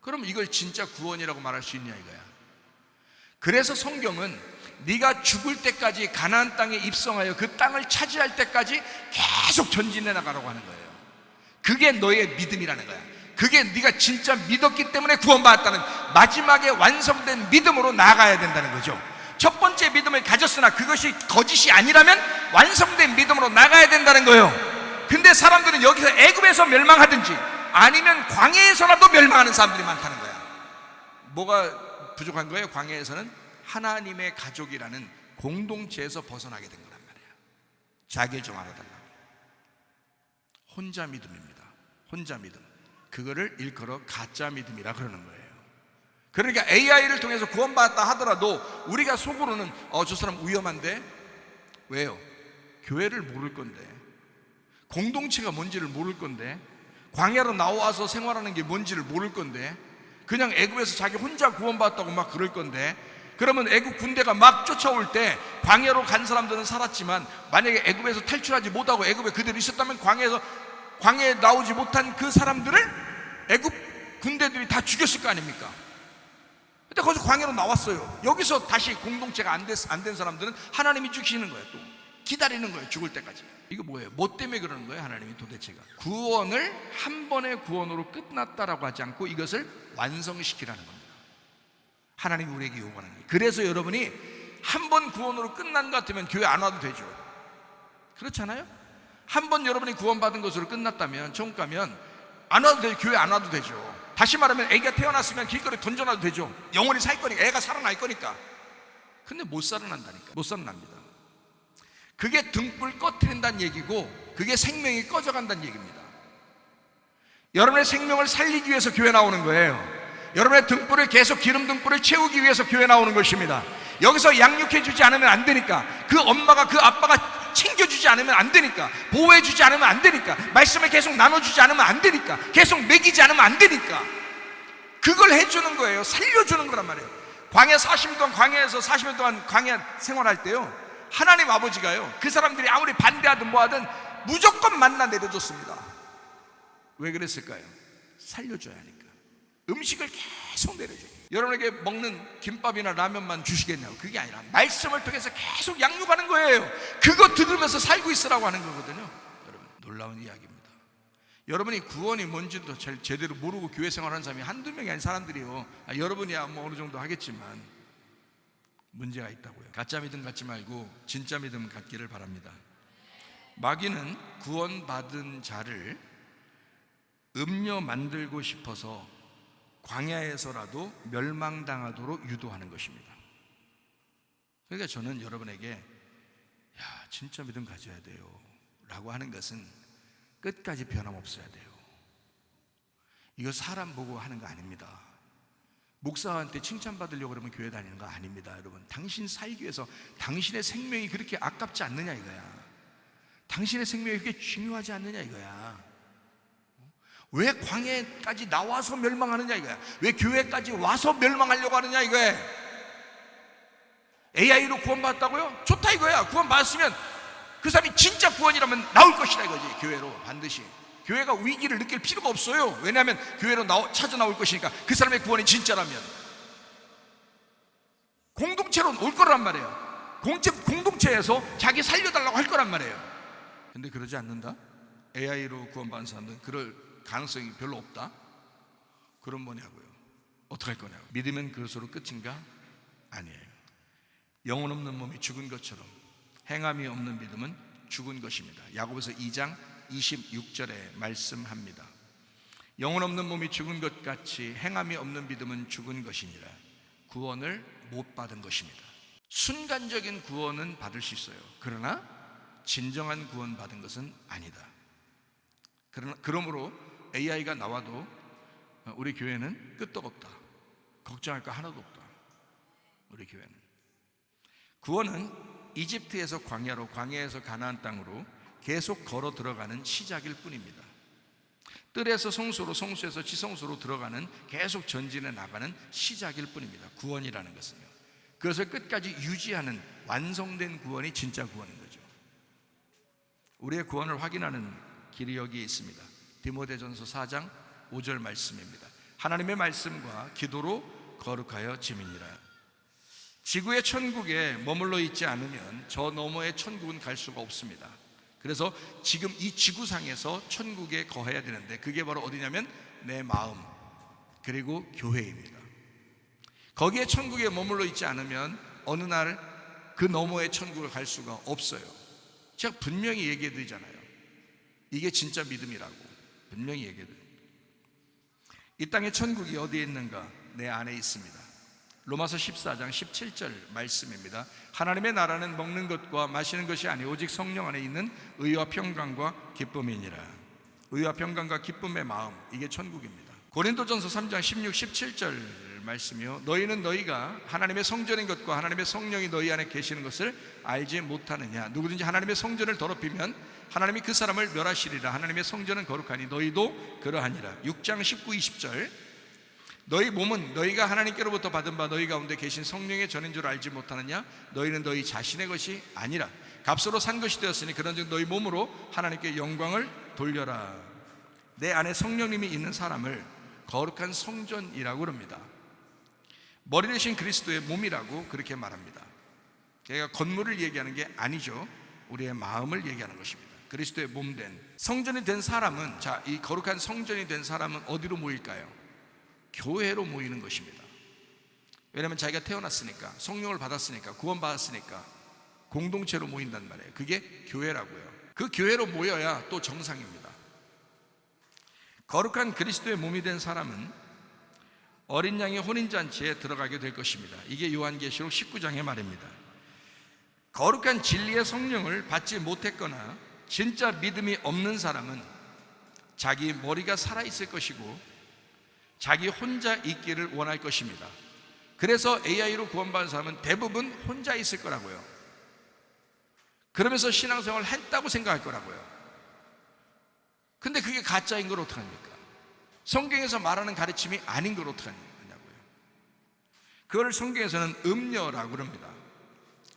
그럼 이걸 진짜 구원이라고 말할 수 있냐 이거야. 그래서 성경은 네가 죽을 때까지 가나안 땅에 입성하여 그 땅을 차지할 때까지 계속 전진해 나가라고 하는 거예요. 그게 너의 믿음이라는 거야. 그게 네가 진짜 믿었기 때문에 구원받았다는 마지막에 완성된 믿음으로 나아가야 된다는 거죠. 첫 번째 믿음을 가졌으나 그것이 거짓이 아니라면 완성된 믿음으로 나가야 된다는 거예요. 근데 사람들은 여기서 애굽에서 멸망하든지 아니면 광야에서라도 멸망하는 사람들이 많다는 거야. 뭐가 부족한 거예요? 광야에서는 하나님의 가족이라는 공동체에서 벗어나게 된 거란 말이에요. 자기를 좀 알아달라고. 혼자 믿음입니다. 혼자 믿음. 그거를 일컬어 가짜 믿음이라 그러는 거예요. 그러니까 AI를 통해서 구원받았다 하더라도 우리가 속으로는 저 사람 위험한데, 왜요? 교회를 모를 건데, 공동체가 뭔지를 모를 건데, 광야로 나와서 생활하는 게 뭔지를 모를 건데, 그냥 애굽에서 자기 혼자 구원받았다고 막 그럴 건데, 그러면 애굽 군대가 막 쫓아올 때 광야로 간 사람들은 살았지만 만약에 애굽에서 탈출하지 못하고 애굽에 그대로 있었다면 광야에 나오지 못한 그 사람들을 애굽 군대들이 다 죽였을 거 아닙니까? 근데 거기서 광야로 나왔어요. 여기서 다시 공동체가 안 된 사람들은 하나님이 죽이시는 거예요. 또 기다리는 거예요. 죽을 때까지. 이거 뭐예요? 뭐 때문에 그러는 거예요? 하나님이 도대체가 구원을 한 번의 구원으로 끝났다라고 하지 않고 이것을 완성시키라는 겁니다. 하나님이 우리에게 요구하는 거예요. 그래서 여러분이 한 번 구원으로 끝난 것 같으면 교회 안 와도 되죠. 그렇잖아요? 한 번 여러분이 구원받은 것으로 끝났다면, 천국 가면 안 와도 되죠. 교회 안 와도 되죠. 다시 말하면 애기가 태어났으면 길거리에 던져놔도 되죠. 영원히 살 거니까, 애가 살아날 거니까. 근데 못 살아난다니까. 못 살아납니다. 그게 등불 꺼트린다는 얘기고, 그게 생명이 꺼져간다는 얘기입니다. 여러분의 생명을 살리기 위해서 교회 나오는 거예요. 여러분의 등불을 계속 기름 등불을 채우기 위해서 교회 나오는 것입니다. 여기서 양육해주지 않으면 안 되니까, 그 엄마가 그 아빠가 챙겨주지 않으면 안 되니까, 보호해주지 않으면 안 되니까, 말씀을 계속 나눠주지 않으면 안 되니까, 계속 먹이지 않으면 안 되니까, 그걸 해주는 거예요. 살려주는 거란 말이에요. 광야 40년 동안, 광야에서 40년 동안 광야 생활할 때요, 하나님 아버지가요, 그 사람들이 아무리 반대하든 뭐하든 무조건 만나 내려줬습니다. 왜 그랬을까요? 살려줘야 하니까. 음식을 계속 내려줘요. 여러분에게 먹는 김밥이나 라면만 주시겠냐고. 그게 아니라 말씀을 통해서 계속 양육하는 거예요. 그거 들으면서 살고 있으라고 하는 거거든요. 여러분, 놀라운 이야기입니다. 여러분이 구원이 뭔지도 제대로 모르고 교회 생활하는 사람이 한두 명이 아닌 사람들이요, 여러분이야 뭐 어느 정도 하겠지만 문제가 있다고요. 가짜 믿음 갖지 말고 진짜 믿음 갖기를 바랍니다. 마귀는 구원받은 자를 음료 만들고 싶어서 광야에서라도 멸망당하도록 유도하는 것입니다. 그러니까 저는 여러분에게 야, 진짜 믿음 가져야 돼요 라고 하는 것은 끝까지 변함없어야 돼요. 이거 사람 보고 하는 거 아닙니다. 목사한테 칭찬받으려고 그러면 교회 다니는 거 아닙니다. 여러분, 당신 살기 위해서 당신의 생명이 그렇게 아깝지 않느냐 이거야. 당신의 생명이 그렇게 중요하지 않느냐 이거야. 왜 광야까지 나와서 멸망하느냐 이거야. 왜 교회까지 와서 멸망하려고 하느냐 이거야. AI로 구원받았다고요? 좋다 이거야. 구원받았으면 그 사람이 진짜 구원이라면 나올 것이다 이거지. 교회로 반드시. 교회가 위기를 느낄 필요가 없어요. 왜냐하면 교회로 찾아 나올 것이니까. 그 사람의 구원이 진짜라면 공동체로 올 거란 말이에요. 공동체에서 자기 살려달라고 할 거란 말이에요. 근데 그러지 않는다? AI로 구원받은 사람들은 그럴 가능성이 별로 없다? 그럼 뭐냐고요? 어떻게 할 거냐고. 믿으면 그것으로 끝인가? 아니에요. 영혼 없는 몸이 죽은 것처럼 행함이 없는 믿음은 죽은 것입니다. 야고보서 2장 26절에 말씀합니다. 영혼 없는 몸이 죽은 것 같이 행함이 없는 믿음은 죽은 것이니라. 구원을 못 받은 것입니다. 순간적인 구원은 받을 수 있어요. 그러나 진정한 구원 받은 것은 아니다. 그러므로 AI가 나와도 우리 교회는 끄떡없다. 걱정할 거 하나도 없다. 우리 교회는 구원은 이집트에서 광야로, 광야에서 가나안 땅으로 계속 걸어 들어가는 시작일 뿐입니다. 뜰에서 성소로, 성소에서 지성소로 들어가는 계속 전진해 나가는 시작일 뿐입니다. 구원이라는 것은요. 그것을 끝까지 유지하는 완성된 구원이 진짜 구원인 거죠. 우리의 구원을 확인하는 길이 여기에 있습니다. 디모데전서 4장 5절 말씀입니다. 하나님의 말씀과 기도로 거룩하여 지민이라. 지구의 천국에 머물러 있지 않으면 저 너머의 천국은 갈 수가 없습니다. 그래서 지금 이 지구상에서 천국에 거해야 되는데 그게 바로 어디냐면 내 마음 그리고 교회입니다. 거기에 천국에 머물러 있지 않으면 어느 날 그 너머의 천국을 갈 수가 없어요. 제가 분명히 얘기해 드리잖아요. 이게 진짜 믿음이라고 분명히 얘기해 드려요. 이 땅의 천국이 어디에 있는가? 내 안에 있습니다. 로마서 14장 17절 말씀입니다. 하나님의 나라는 먹는 것과 마시는 것이 아니 오직 성령 안에 있는 의와 평강과 기쁨이니라. 의와 평강과 기쁨의 마음, 이게 천국입니다. 고린도전서 3장 16, 17절 말씀이요. 너희는 너희가 하나님의 성전인 것과 하나님의 성령이 너희 안에 계시는 것을 알지 못하느냐. 누구든지 하나님의 성전을 더럽히면 하나님이 그 사람을 멸하시리라. 하나님의 성전은 거룩하니 너희도 그러하니라. 6장 19, 20절 너희 몸은 너희가 하나님께로부터 받은 바 너희 가운데 계신 성령의 전인 줄 알지 못하느냐. 너희는 너희 자신의 것이 아니라 값으로 산 것이 되었으니 그런즉 너희 몸으로 하나님께 영광을 돌려라. 내 안에 성령님이 있는 사람을 거룩한 성전이라고 그럽니다. 머리 대신 그리스도의 몸이라고 그렇게 말합니다. 걔가 건물을 얘기하는 게 아니죠. 우리의 마음을 얘기하는 것입니다. 그리스도의 몸된 성전이 된 사람은, 자, 이 거룩한 성전이 된 사람은 어디로 모일까요? 교회로 모이는 것입니다. 왜냐하면 자기가 태어났으니까, 성령을 받았으니까, 구원받았으니까 공동체로 모인단 말이에요. 그게 교회라고요. 그 교회로 모여야 또 정상입니다. 거룩한 그리스도의 몸이 된 사람은 어린 양의 혼인잔치에 들어가게 될 것입니다. 이게 요한계시록 19장의 말입니다. 거룩한 진리의 성령을 받지 못했거나 진짜 믿음이 없는 사람은 자기 머리가 살아있을 것이고 자기 혼자 있기를 원할 것입니다. 그래서 AI로 구원받은 사람은 대부분 혼자 있을 거라고요. 그러면서 신앙생활을 했다고 생각할 거라고요. 근데 그게 가짜인 걸 어떡합니까? 성경에서 말하는 가르침이 아닌 걸 어떡하냐고요. 그걸 성경에서는 음녀라고 그럽니다.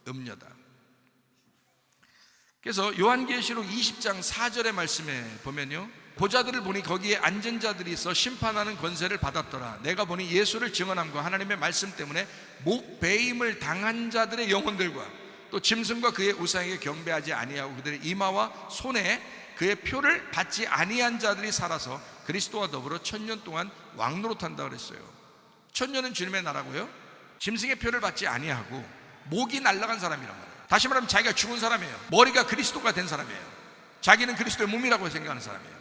음녀다. 그래서 요한계시록 20장 4절의 말씀에 보면요, 보자들을 보니 거기에 앉은 자들이 있어 심판하는 권세를 받았더라. 내가 보니 예수를 증언함과 하나님의 말씀 때문에 목배임을 당한 자들의 영혼들과 또 짐승과 그의 우상에게 경배하지 아니하고 그들의 이마와 손에 그의 표를 받지 아니한 자들이 살아서 그리스도와 더불어 1000년 동안 왕노릇한다 그랬어요. 1000년은 주님의 나라고요. 짐승의 표를 받지 아니하고 목이 날아간 사람이란 말이에요. 다시 말하면 자기가 죽은 사람이에요. 머리가 그리스도가 된 사람이에요. 자기는 그리스도의 몸이라고 생각하는 사람이에요.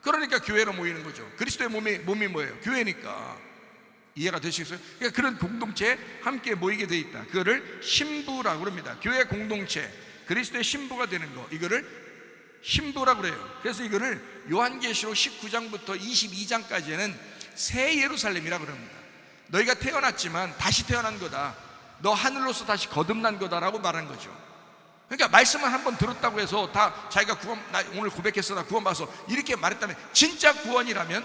그러니까 교회로 모이는 거죠. 그리스도의 몸이 뭐예요? 교회니까. 이해가 되시겠어요? 그러니까 그런 공동체에 함께 모이게 돼 있다. 그거를 신부라고 합니다. 교회 공동체, 그리스도의 신부가 되는 거, 이거를 신부라고 그래요. 그래서 이거를 요한계시록 19장부터 22장까지는 새 예루살렘이라고 합니다. 너희가 태어났지만 다시 태어난 거다. 너 하늘로서 다시 거듭난 거다라고 말한 거죠. 그러니까 말씀을 한번 들었다고 해서 다 자기가 나 오늘 고백했어, 나 구원받아서 이렇게 말했다면, 진짜 구원이라면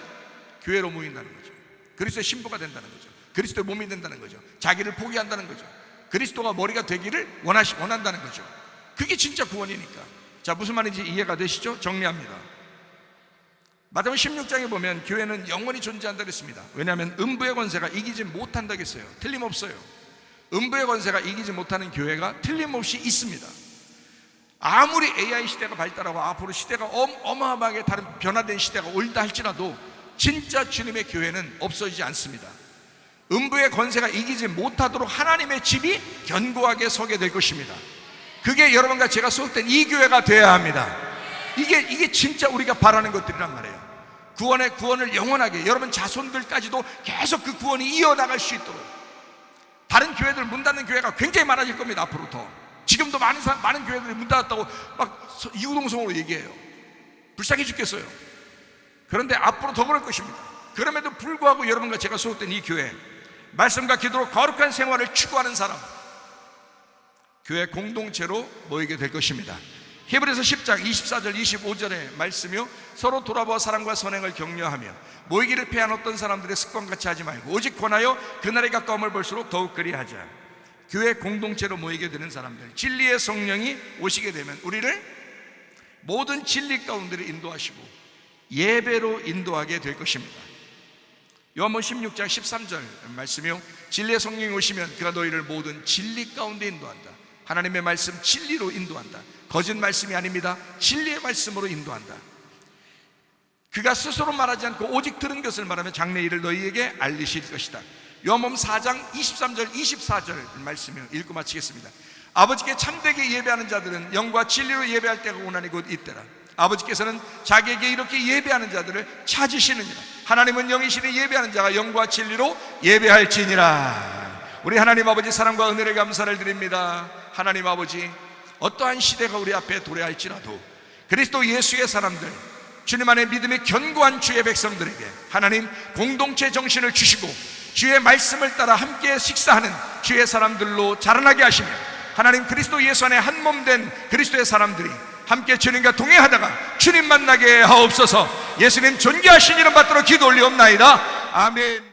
교회로 모인다는 거죠. 그리스도의 신부가 된다는 거죠. 그리스도의 몸이 된다는 거죠. 자기를 포기한다는 거죠. 그리스도가 머리가 되기를 원한다는 거죠. 그게 진짜 구원이니까. 자, 무슨 말인지 이해가 되시죠? 정리합니다. 마태복음 16장에 보면 교회는 영원히 존재한다 그랬습니다. 왜냐하면 음부의 권세가 이기지 못한다 그랬어요. 틀림없어요. 음부의 권세가 이기지 못하는 교회가 틀림없이 있습니다. 아무리 AI 시대가 발달하고 앞으로 시대가 어마어마하게 다른 변화된 시대가 올다 할지라도 진짜 주님의 교회는 없어지지 않습니다. 음부의 권세가 이기지 못하도록 하나님의 집이 견고하게 서게 될 것입니다. 그게 여러분과 제가 소속된 이 교회가 되어야 합니다. 이게 진짜 우리가 바라는 것들이란 말이에요. 구원을 영원하게, 여러분 자손들까지도 계속 그 구원이 이어나갈 수 있도록. 다른 교회들, 문 닫는 교회가 굉장히 많아질 겁니다. 앞으로 더. 지금도 많은 교회들이 문 닫았다고 막 이구동성으로 얘기해요. 불쌍해 죽겠어요. 그런데 앞으로 더 그럴 것입니다. 그럼에도 불구하고 여러분과 제가 소속된 이 교회, 말씀과 기도로 거룩한 생활을 추구하는 사람, 교회 공동체로 모이게 될 것입니다. 히브리서 10장 24절 25절의 말씀이요, 서로 돌아보아 사랑과 선행을 격려하며 모이기를 패한 어떤 사람들의 습관같이 하지 말고 오직 권하여 그날의 가까움을 볼수록 더욱 그리하자. 교회 공동체로 모이게 되는 사람들, 진리의 성령이 오시게 되면 우리를 모든 진리 가운데로 인도하시고 예배로 인도하게 될 것입니다. 요한복음 16장 13절 말씀이요, 진리의 성령이 오시면 그가 너희를 모든 진리 가운데 인도한다. 하나님의 말씀 진리로 인도한다. 거짓 말씀이 아닙니다. 진리의 말씀으로 인도한다. 그가 스스로 말하지 않고 오직 들은 것을 말하며 장래일을 너희에게 알리실 것이다. 요한복음 4장 23절 24절 말씀을 읽고 마치겠습니다. 아버지께 참되게 예배하는 자들은 영과 진리로 예배할 때가 오나니 곧 이때라. 아버지께서는 자기에게 이렇게 예배하는 자들을 찾으시느니라. 하나님은 영이시니 예배하는 자가 영과 진리로 예배할지니라. 우리 하나님 아버지 사랑과 은혜를 감사를 드립니다. 하나님 아버지, 어떠한 시대가 우리 앞에 도래할지라도 그리스도 예수의 사람들, 주님 안에 믿음이 견고한 주의 백성들에게 하나님 공동체 정신을 주시고 주의 말씀을 따라 함께 식사하는 주의 사람들로 자라나게 하시며, 하나님 그리스도 예수 안에 한 몸 된 그리스도의 사람들이 함께 주님과 동행하다가 주님 만나게 하옵소서. 예수님 존귀하신 이름 받들어 기도 올리옵나이다. 아멘.